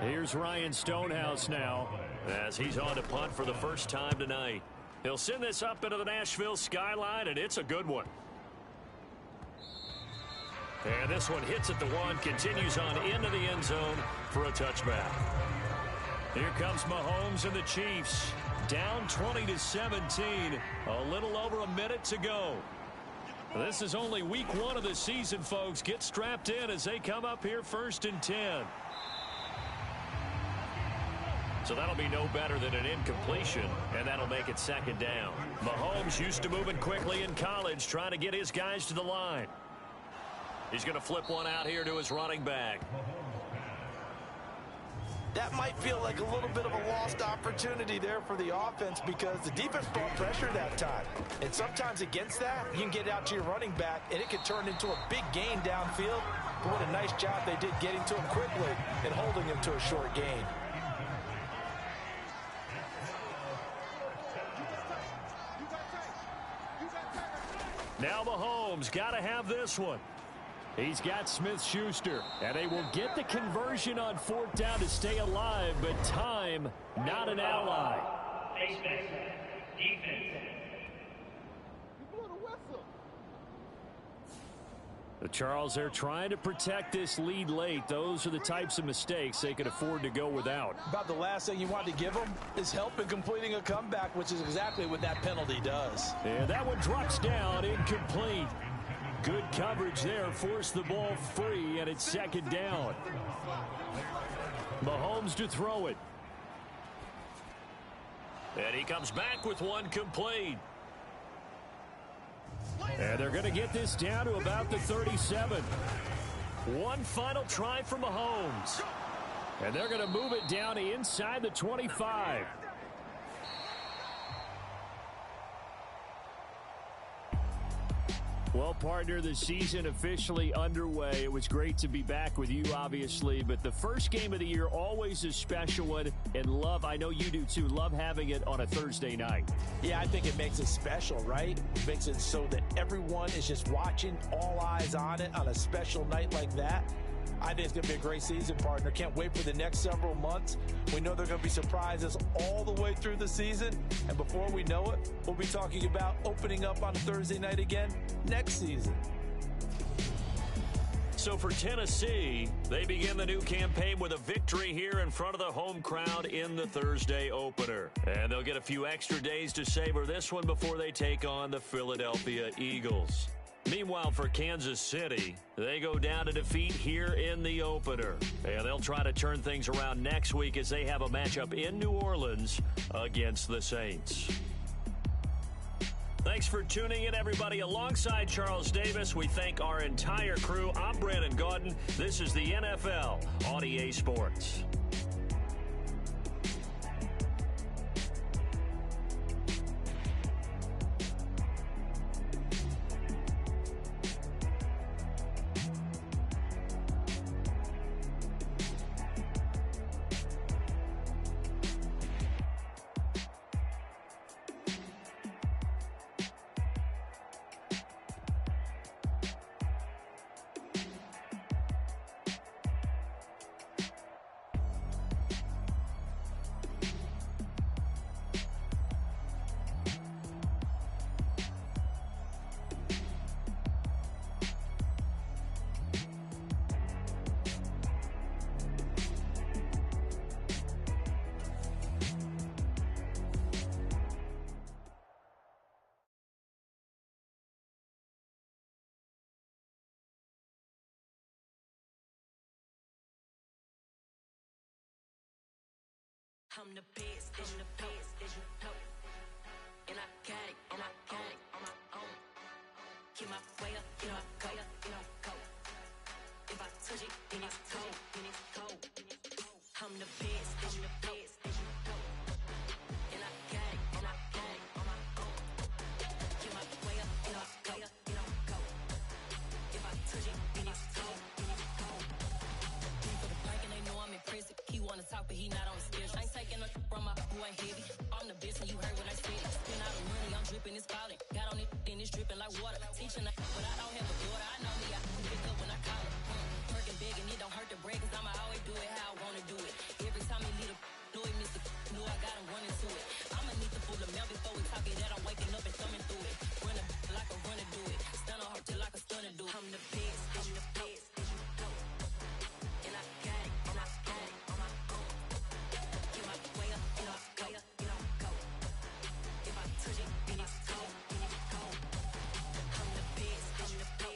Here's Ryan Stonehouse now as he's on to punt for the first time tonight. He'll send this up into the Nashville skyline, and it's a good one. And this one hits at the 1, continues on into the end zone for a touchback. Here comes Mahomes and the Chiefs. Down 20-17. A little over a minute to go. This is only week 1 of the season, folks. Get strapped in as they come up here 1st and 10. So that'll be no better than an incompletion, and that'll make it 2nd down. Mahomes used to moving quickly in college, trying to get his guys to the line. He's going to flip one out here to his running back. That might feel like a little bit of a lost opportunity there for the offense because the defense brought pressure that time. And sometimes against that, you can get out to your running back, and it can turn into a big gain downfield. But what a nice job they did getting to him quickly and holding him to a short gain. Now Mahomes got to have this one. He's got Smith-Schuster, and they will get the conversion on 4th down to stay alive, but time not an ally. Charles, they're trying to protect this lead late. Those are the types of mistakes they can afford to go without. About the last thing you want to give them is help in completing a comeback, which is exactly what that penalty does. And that one drops down, incomplete. Good coverage there, forced the ball free, and it's second down. Mahomes to throw it. And he comes back with one complete. And they're going to get this down to about the 37. One final try for Mahomes. And they're going to move it down to inside the 25. Well, partner, the season officially underway. It was great to be back with you, obviously, but the first game of the year always a special one. And love, I know you do too, love having it on a Thursday night. Yeah, I think it makes it special, right? It makes it so that everyone is just watching, all eyes on it on a special night like that. I think it's going to be a great season, partner. Can't wait for the next several months. We know there are going to be surprises all the way through the season. And before we know it, we'll be talking about opening up on a Thursday night again next season. So for Tennessee, they begin the new campaign with a victory here in front of the home crowd in the Thursday opener. And they'll get a few extra days to savor this one before they take on the Philadelphia Eagles. Meanwhile, for Kansas City, they go down to defeat here in the opener. And they'll try to turn things around next week as they have a matchup in New Orleans against the Saints. Thanks for tuning in, everybody. Alongside Charles Davis, we thank our entire crew. I'm Brandon Gaudin. This is the NFL on EA Sports. I'm the best, I'm the best, as you know. And I got it, on my own. Get my way up, get my go. If I touch it, then it's cold. I'm the best, as you know. And I got it, on my own. Get my way up, get my go. If I touch it, then it's cold. For the park and they know I'm impressive. He wanna talk, but he not on the schedule. I ain't taking no from my boy heavy. I'm the best, and you heard what I said. Spend all the money, I'm dripping, it's falling. Got on it, then it's dripping like water. Teaching, but I don't have a daughter. I know me, I can pick up when I call her. Working big, and it don't hurt to break, cause I'ma always do it how I wanna do it. Every time he lead a know it, Mr. Know I got him running to it. I'ma need to pull the mail before we talk it that I'm waking up and thumbing through it. Run a like a runner do it. Stun on her till like a stunner do it. I'm the best, I'm the best, as you know. And I got it, on my own. Get my way up, get my go. If I touch it, then it's cold. I'm the best, I'm the best.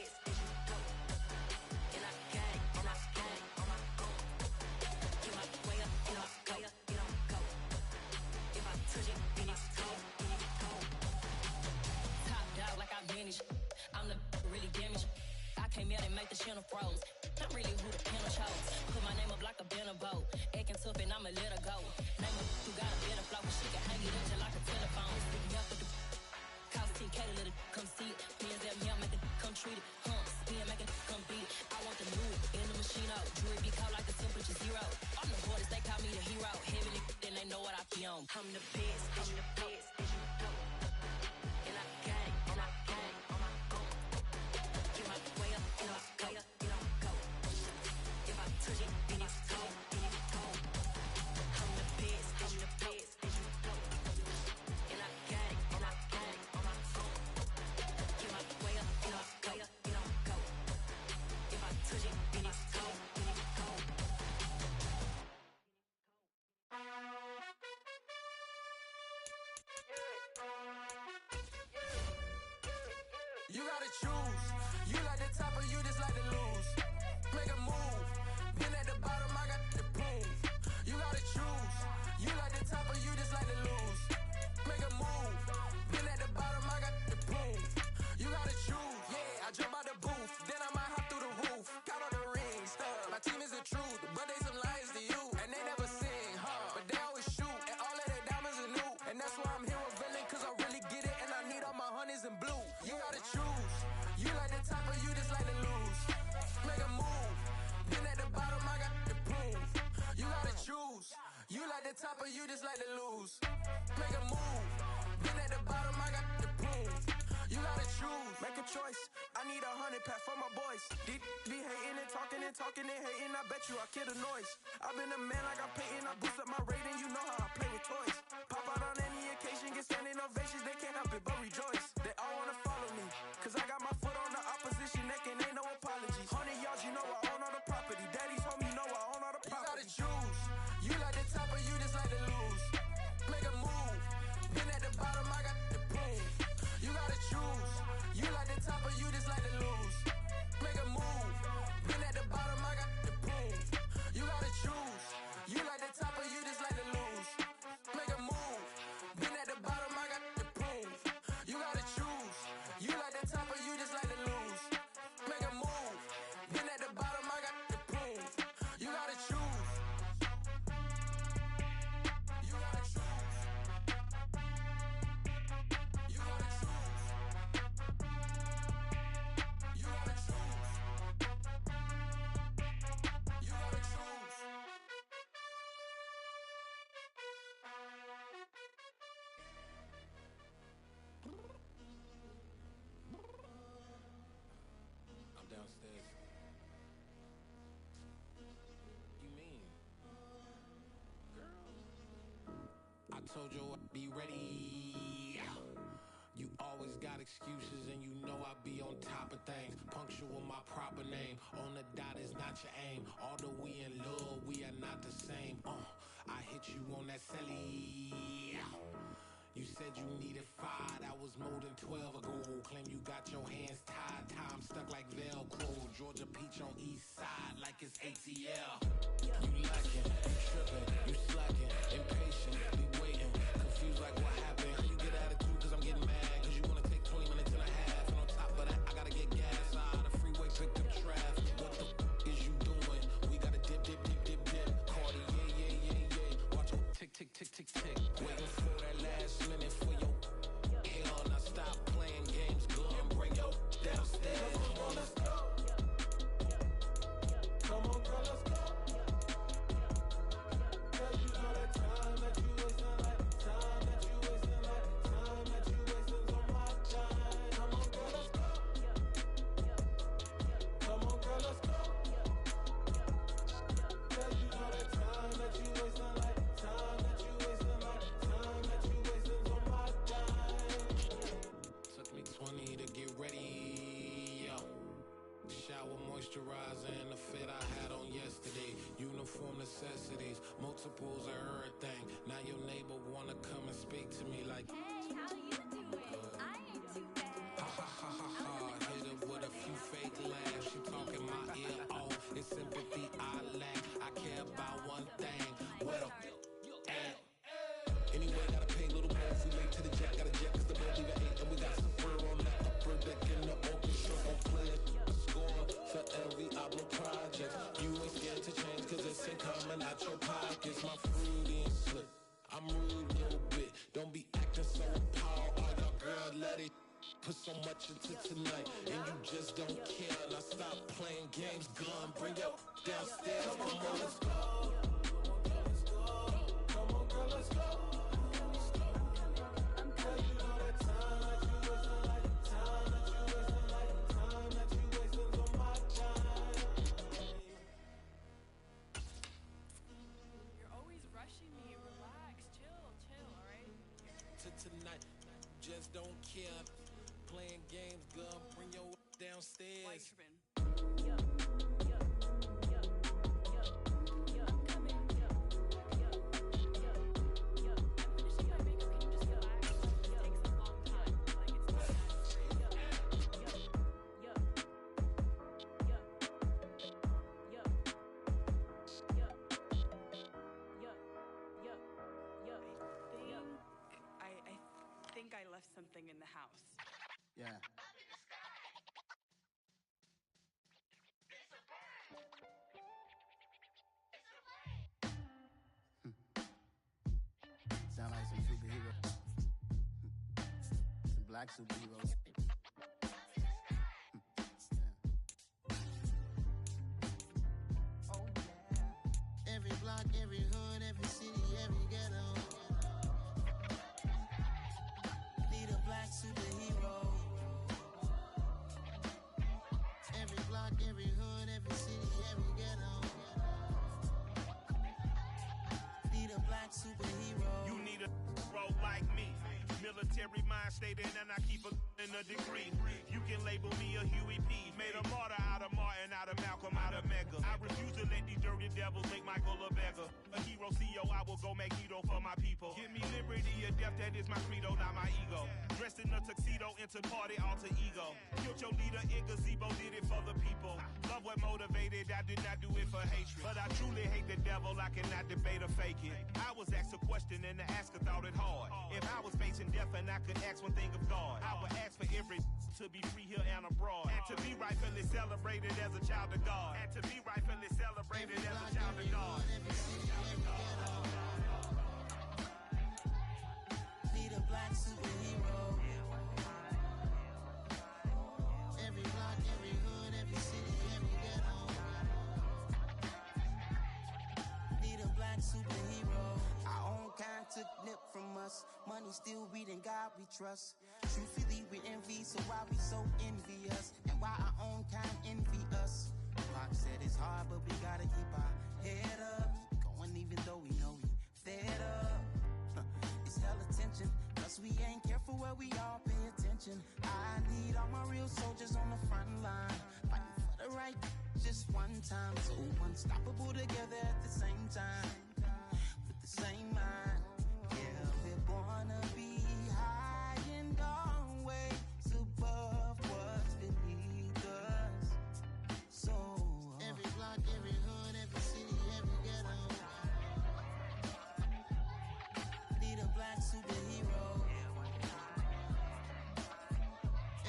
You gotta choose. You like the top or you just like to lose. Make a move. Been at the bottom, I got the proof. You gotta choose. You like the top or you just like to lose. Make a move. Been at the bottom, I got the proof. You gotta choose. Yeah, I jump out the booth, then I might hop through the roof. Count on the rings, stuff. My team is the truth, but they some liars to you. And they never sing, but they always shoot. And all of their diamonds are new. And that's why I'm here with villain, cause I really get it. And I need all my honeys in blue. You gotta choose. You like the top or you just like to lose. Make a move. Been at the bottom, I got the proof. You gotta choose. You like the top or you just like to lose. Make a move. Been at the bottom, I got the proof. You gotta choose. Make a choice. I need 100 pack for my boys. Deep be hating and talking and hating. I bet you I kill the noise. I've been a man like I'm Peyton. I boost up my rating. You know how I play with toys. Pop out on any occasion, get standing ovations. They can't help it but rejoice. They all wanna follow me, cause I got my foot on the opposition neck and ain't no apologies. 100 yards, you know I own all the property. Daddy's home, you know I own all the property. You gotta choose. You like the top or you just like to lose. Make a move. Been at the bottom, I got the proof. You gotta choose. You like the top or you just like to lose. Make a move. Been at the bottom, I got the proof. You gotta choose. You like the top or you just like to lose. Make a move. Been at the bottom, I got the proof. You gotta choose. You like the top or you just like to lose. Make a move. Been at the bottom, I got the proof. You gotta choose. You gotta choose. You gotta choose. You gotta choose. You gotta choose. I'm downstairs. You mean? Girl. I told you I'd be ready. You always got excuses and you know I be on top of things. Punctual my proper name. On the dot is not your aim. Although we in love, we are not the same. I hit you on that celly. You said you needed 5, that was more than 12 ago. Claim you got your hands tied, time stuck like Velcro. Georgia Peach on east side like it's ATL. You lacking, you tripping, you slacking, impatient, be waiting, confused like what happened. You get attitude cause I'm getting mad, cause you wanna take 20 minutes and a half. And on top of that, I gotta get gas out of the freeway, picked up traffic. What the is you doing? We gotta dip. Cardi, yeah. Watch your tick. Waiting for that last minute for your hell. Now stop playing games, go and bring your downstairs. Come on, let's go. Come on, girl, let's go. Cause you know that time that you wasting, like time that you wasting, like time that you wasting on my time. Come on, girl, let's go. Come on, girl, let's go. Cause you know that time that you wasting, like time that you wasting, like time that you wasting on my time. Took me 20 to get ready, yo. Shower, moisturizer, and the fit I had on yesterday. Uniform necessities, multiples of everything. Now your neighbor wanna come and speak to me like, hey, how you doing? I ain't too bad. Ha. Hit her with a few fake laughs. She talking my ear off. It's sympathy I lack. I care about one thing. Where the at? Anyway, gotta pay a little more if we late to the jet. Got a jet cause the boat leave at 8. And we got some fur on that upper deck in the orchestra. On play a score for every album project. You ain't scared to change cause it's ain't coming out your pockets. My fruity and slip. I'm rude a little bit. Don't be acting so appalled. All y'all girl let it put so much into tonight. And you just don't care. Now stop playing games. Gun, bring your downstairs. Come on, let's go. Come on, girl, let's go. Cause you know that time that you wasting, like time that you wasting, like time that you wasting on my time. You're always rushing me. Relax, chill, alright? To tonight, just don't care. Playing games, gun, bring your downstairs. think I left something in the house. Yeah. Sound like some superheroes. Some black superheroes. Oh yeah. Every block, every hood, every city, every ghetto. Need a black superhero. Every block, every hood, every city, every ghetto. Need a black superhero. You need a bro like me. Military mind stated, and I keep in a degree. You can label me a Huey P. Made a martyr out of Martin, out of Malcolm, out of Mega. I refuse to let these dirty devils make Michael a beggar. A hero CEO, I will go Magneto for my people. Give me liberty or death, that is my credo, not my ego. Dressed in a tuxedo, enter party, alter ego. Killed your leader in gazebo, did it for the people. Love what motivated, I did not do it for hatred. But I truly hate the devil, I cannot debate or fake it. I was asked a question and the asker thought it hard. If I was facing death and I could ask one thing of God, I would ask for every to be free here and abroad. And to be rightfully celebrated as a child of God. And to be rightfully celebrated as a child of God. Need a black superhero. Every block, every hood, every city, every ghetto. Need a black superhero. Our own kind took nip from us. Money still reading God we trust. Truthfully we envy, so why we so envious? And why our own kind envy us? Pac said it's hard, but we gotta keep our head up. Going even though we know we fed up. It's hell attention, cause we ain't careful where we all pay attention. I need all my real soldiers on the front line, fighting for the right just one time. So unstoppable together at the same time, with the same mind. Yeah, we're born to be high and always above what's beneath us. So every block, every hood, every city, every ghetto. Need a black superhero.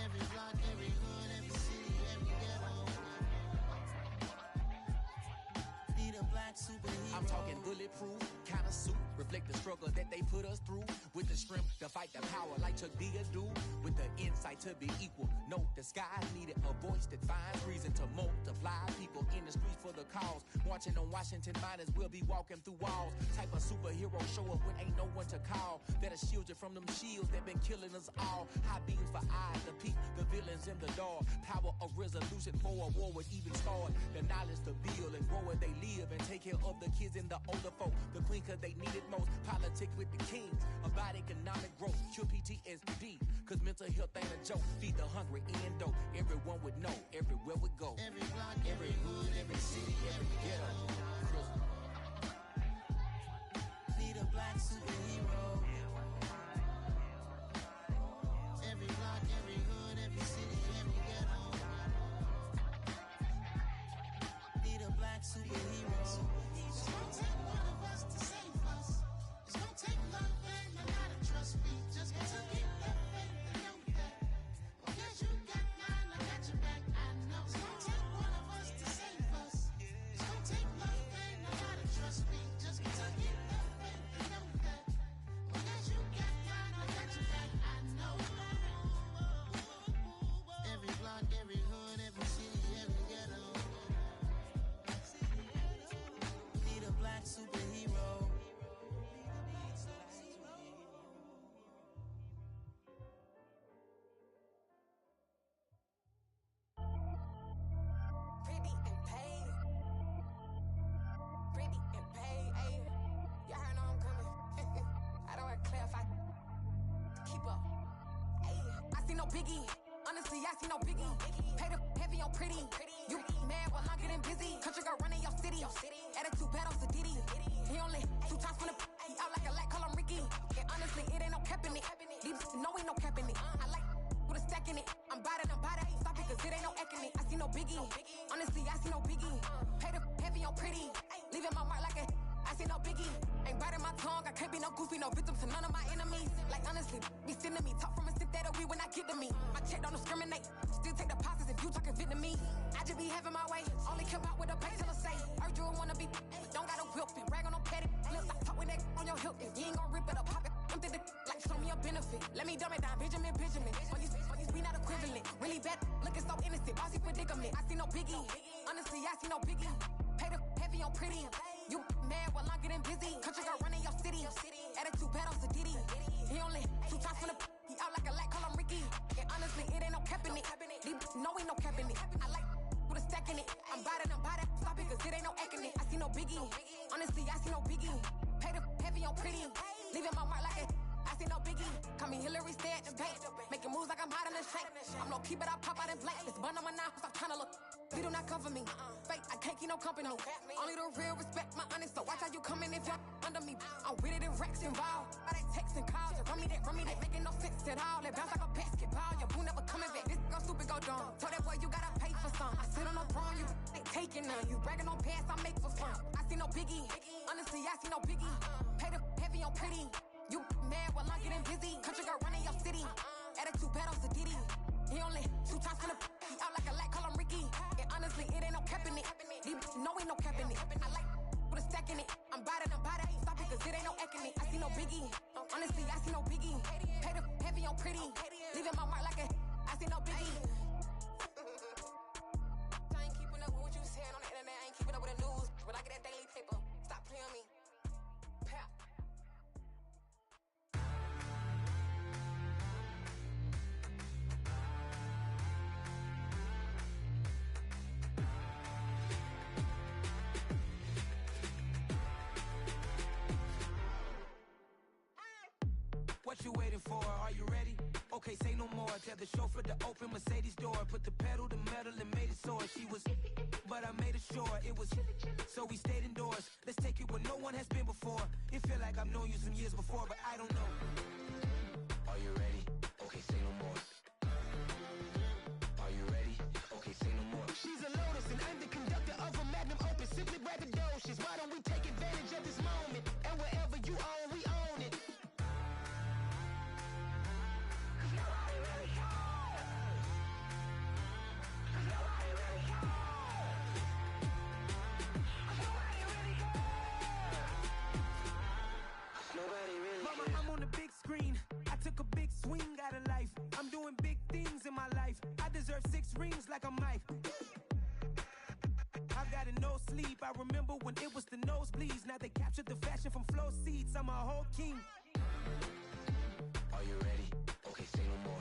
Every block, every hood, every city, every ghetto. Need a black superhero. I'm talking bulletproof, kind of suit, reflect the struggle that they put us through. With the strength to fight the power like Chuck D do. With the insight to be equal. Note the skies needed a voice that finds reason to multiply. People in the streets for the cause. Marching on Washington, might as well be walking through walls. Type of superhero show up when ain't no one to call. That'll shield you from them shields that been killing us all. High beams for eyes to peep the villains in the dark. Power of resolution for a war would even start. The knowledge to build and grow where they live and take care of the kids and the older folk. The queen cause they need it most. Politics with the kings. About economic growth. Cure PTSD. Cause mental health ain't a joke. Feed the hungry and dope. Everyone would know. Everywhere we go. Every block, every hood, every city, every ghetto. Need a black superhero. Every block, every hood, every city, every ghetto. Need a black superhero. It's gonna take one of us to save us. It's gonna take love and a lot of trust. We just got to keep that faith and know that. Because you got mine, I got your back. I know it's gonna take one of us to save us. It's gonna take love and a lot of trust. We just got to keep that faith and know that. Because you got mine, I got your back. I know. Every block, every hood, every city, every ghetto. Need a black superhero. Pretty and paid. Pretty and paid, ayy. Y'all heard I'm coming. I don't want to clarify. Keep up. Ayy. I see no biggie. Honestly, I see no biggie. Pay the heavy on pretty. You mad while I'm getting busy. Country girl running your city. Attitude bad on Sadiddy. He only 2 times from the out like a light, call him Ricky. And honestly, it ain't no cap in it. These no ain't no cap in it. I like with a stack in it. I'm bad it. Stop it, cause it ain't no eck in it. I see no biggie. Honestly, I see no biggie. Pay the heavy on pretty. Leaving my mark like a. I see no biggie. Ain't biting my tongue, I can't be no goofy, no victim to none of my enemies. Like honestly, be sending me talk from a stick that'll be when I get to me. My check don't discriminate, still take deposits if you talking Vietnamese. I just be having my way, only come out with a pay till I say. Heard you wanna be, don't gotta whip it, brag on no petty. Look, I talk with that on your hip, if you ain't gon' rip it up, pop it. Empty the like show me a benefit. Let me dumb it down, Benjamin. For these we not equivalent. Really bad, looking so innocent, bossy predicament. I see no biggie, honestly, I see no biggie. Pay the heavy on pretty. You mad while I'm getting busy. Country girl running your city. Attitude bad on Diddy. He only 2 times from the he out like a light, call him Ricky. And honestly, it ain't no cap in it. No, ain't no cap in it. I like with a stack in it. I'm biting, stop it, cause it ain't no acting it. I see no biggie. Honestly, I see no biggie. Pay the heavy on pretty. Leaving my mark like it. I see no biggie. Call me Hillary, stay at the bank. Making moves like I'm hiding the shank. I'm low key, but I pop out in blank. This bun on my knife, stop trying to look. They do not come for me. Fake, I can't keep no company. Only the real respect my honest. So watch how you coming if you're under me. I'm with it in Rex involved. By that text and calls. Run me that. Making no sense at all. They bounce like a basketball. Your boo never coming back. This go stupid, go dumb. Told that boy you gotta pay for some. I sit on the throne, you ain't taking none. You bragging on past, I make for fun. I see no biggie. Honestly, I see no biggie. Pay the heavy on pretty. You mad while I'm getting busy. Country girl running your city. Attitude bad on Diddy. He only 2 times from the he out like a light, call him Ricky. And honestly, it ain't no cap in it. No, ain't no cap in it. I like with a stack in it. I'm biting, stop it, cause it ain't no acting it. I see no biggie. Honestly, I see no biggie. Pay the heavy on pretty. Leaving my mark like a I see no biggie. I ain't keeping up with what you saying on the internet. I ain't keeping up with the news. But I get that daily paper. Stop playing on me. Pap. What you waiting for? Are you ready? Okay, say no more. Tell the chauffeur to open Mercedes door. Put the pedal to metal and made it soar. She was, but I made it sure it was. So we stayed indoors. Let's take it where no one has been before. It feel like I've known you some years before, but I don't know. Are you ready? Okay, say no more. Are you ready? Okay, say no more. She's a Lotus and I'm the conductor of a magnum opus. Simply braggadocious. Why don't we take advantage of this moment? And wherever you own, we own it. I'm on the big screen. I took a big swing out of life. I'm doing big things in my life. I deserve 6 rings like I'm Mike. I've got no sleep. I remember when it was the nosebleeds. Now they captured the fashion from flow seats. I'm a whole king. Are you ready? Okay, say no more.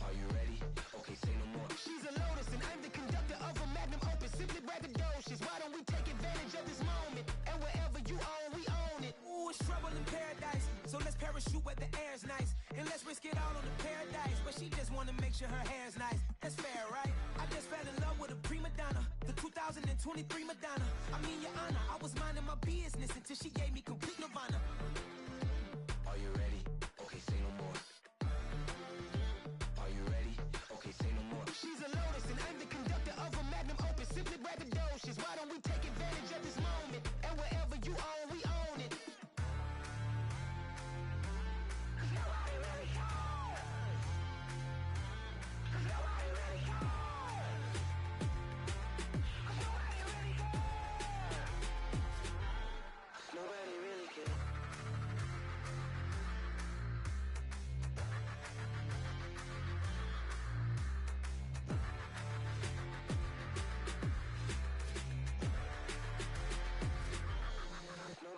Are you ready? Okay, say no more. She's a Lotus and I'm the conductor of a magnum opus. Simply braggadocious. Why don't we take advantage of this moment? And wherever you own, we own it. Ooh, it's trouble in paradise. So let's parachute where the air's nice. And let's risk it all on the paradise. But she just wanna make sure her hair's nice. That's fair, right? I just fell in love with a prima donna. The 2023 Madonna. I mean, your honor, I was minding my business until she gave me complete nirvana. Are you ready? Okay, say no more. Are you ready? Okay, say no more. She's a Lotus and I'm the conductor of a magnum opus. Simply braggadocious. Why don't we take advantage of this moment? And wherever you own, we own it. Nobody really cares. Nobody really cares. Nobody really cares. Nobody really cares.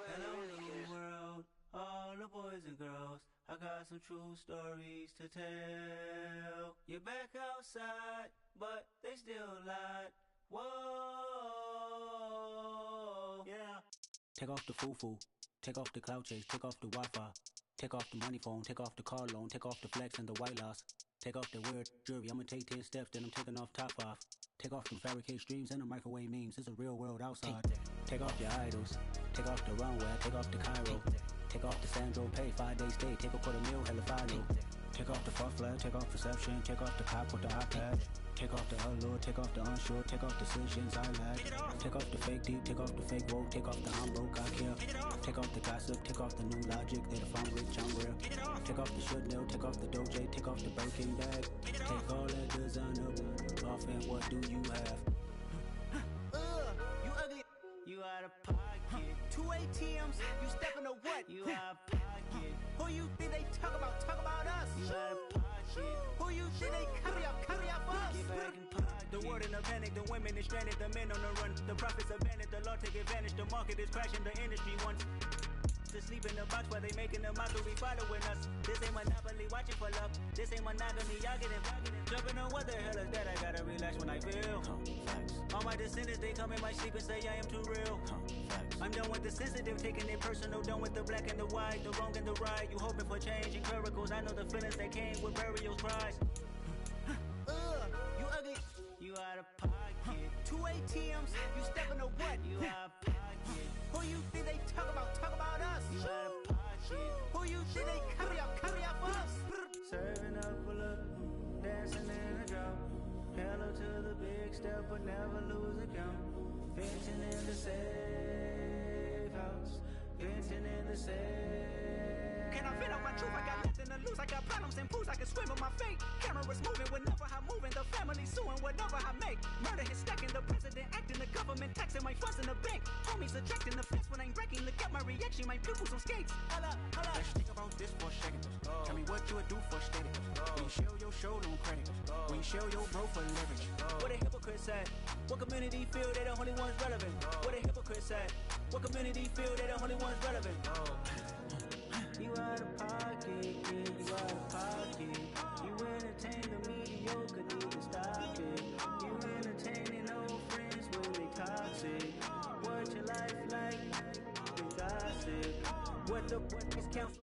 Hello, new world, all the boys and girls. I got some true stories to tell. You're back outside, but they still lied. Whoa, yeah. Take off the foo-foo, take off the cloud chase, take off the Wi-Fi, take off the money phone, take off the car loan, take off the flex and the white loss, take off the weird jewelry. I'ma take 10 steps, then I'm taking off top 5. Take off them fabricate streams and the microwave memes. It's a real world outside. Take off your idols, take off the runway, take off the Cairo, take off the Sandro pay, 5 days stay, take a $250,000 hella final. Take off the fuck flag, take off perception, take off the cop with the iPad. Take off the allure, take off the unsure, take off decisions I lack. Take off the fake deep, take off the fake woke, take off the I'm broke, I care. Take off the gossip, take off the new logic that if I'm rich, I'm real. Take off the should know, take off the doje, take off the Birkin bag. Take all that designer off and what do you have? You ugly. You out of pocket. 2 ATMs, you stepping to what? You out of pocket. Who you think they talk about? Talk about us. You out of pocket. Who you think they carry up us? Get back in pocket. The world in a panic, the women is stranded, the men on the run. The profits abandoned, the law take advantage, the market is crashing, the industry wants to sleep in the box while they making a mockery following us. This ain't monopoly, watching for love. This ain't monogamy, y'all getting jumping on what the hell is that? I gotta relax when I feel. All my descendants, they come in my sleep and say I am too real. I'm done with the sensitive, taking it personal, done with the black and the white, the wrong and the right. You hoping for change and miracles, I know the feelings that came with burial cries. You ugly. You out of pocket. 2 ATMs, you stepping to what? You out of pocket. Who you think they talk about? Talk about us. You out of pocket. Who you think they carry up us? Serving up a look, dancing in a drop. Hello to the big step, but never lose a count. Venting in the safe house. Venting in the safe. Can I vent out my truth? I got nothing to lose. I got problems and pools. I can swim with my fate. Cameras moving whenever I'm moving. The family suing whatever I make. Murder is stacking. The president acting. The government taxing my funds in the bank. Homies subtracting the fence when I'm breaking. Look at my reaction. My pupils on skates. Holla. Let's think about this for a second. Tell me what you would do for status. When you show your shoulder on credit. When you show your bro for leverage. What a hypocrite said. What community feel they the only ones relevant? What a hypocrite said. What community feel they the only ones relevant? You out of pocket, kid, you out of pocket. You entertain the mediocre, need to stop it. You entertaining old friends when they toxic. What your life like? They gossip. What is count?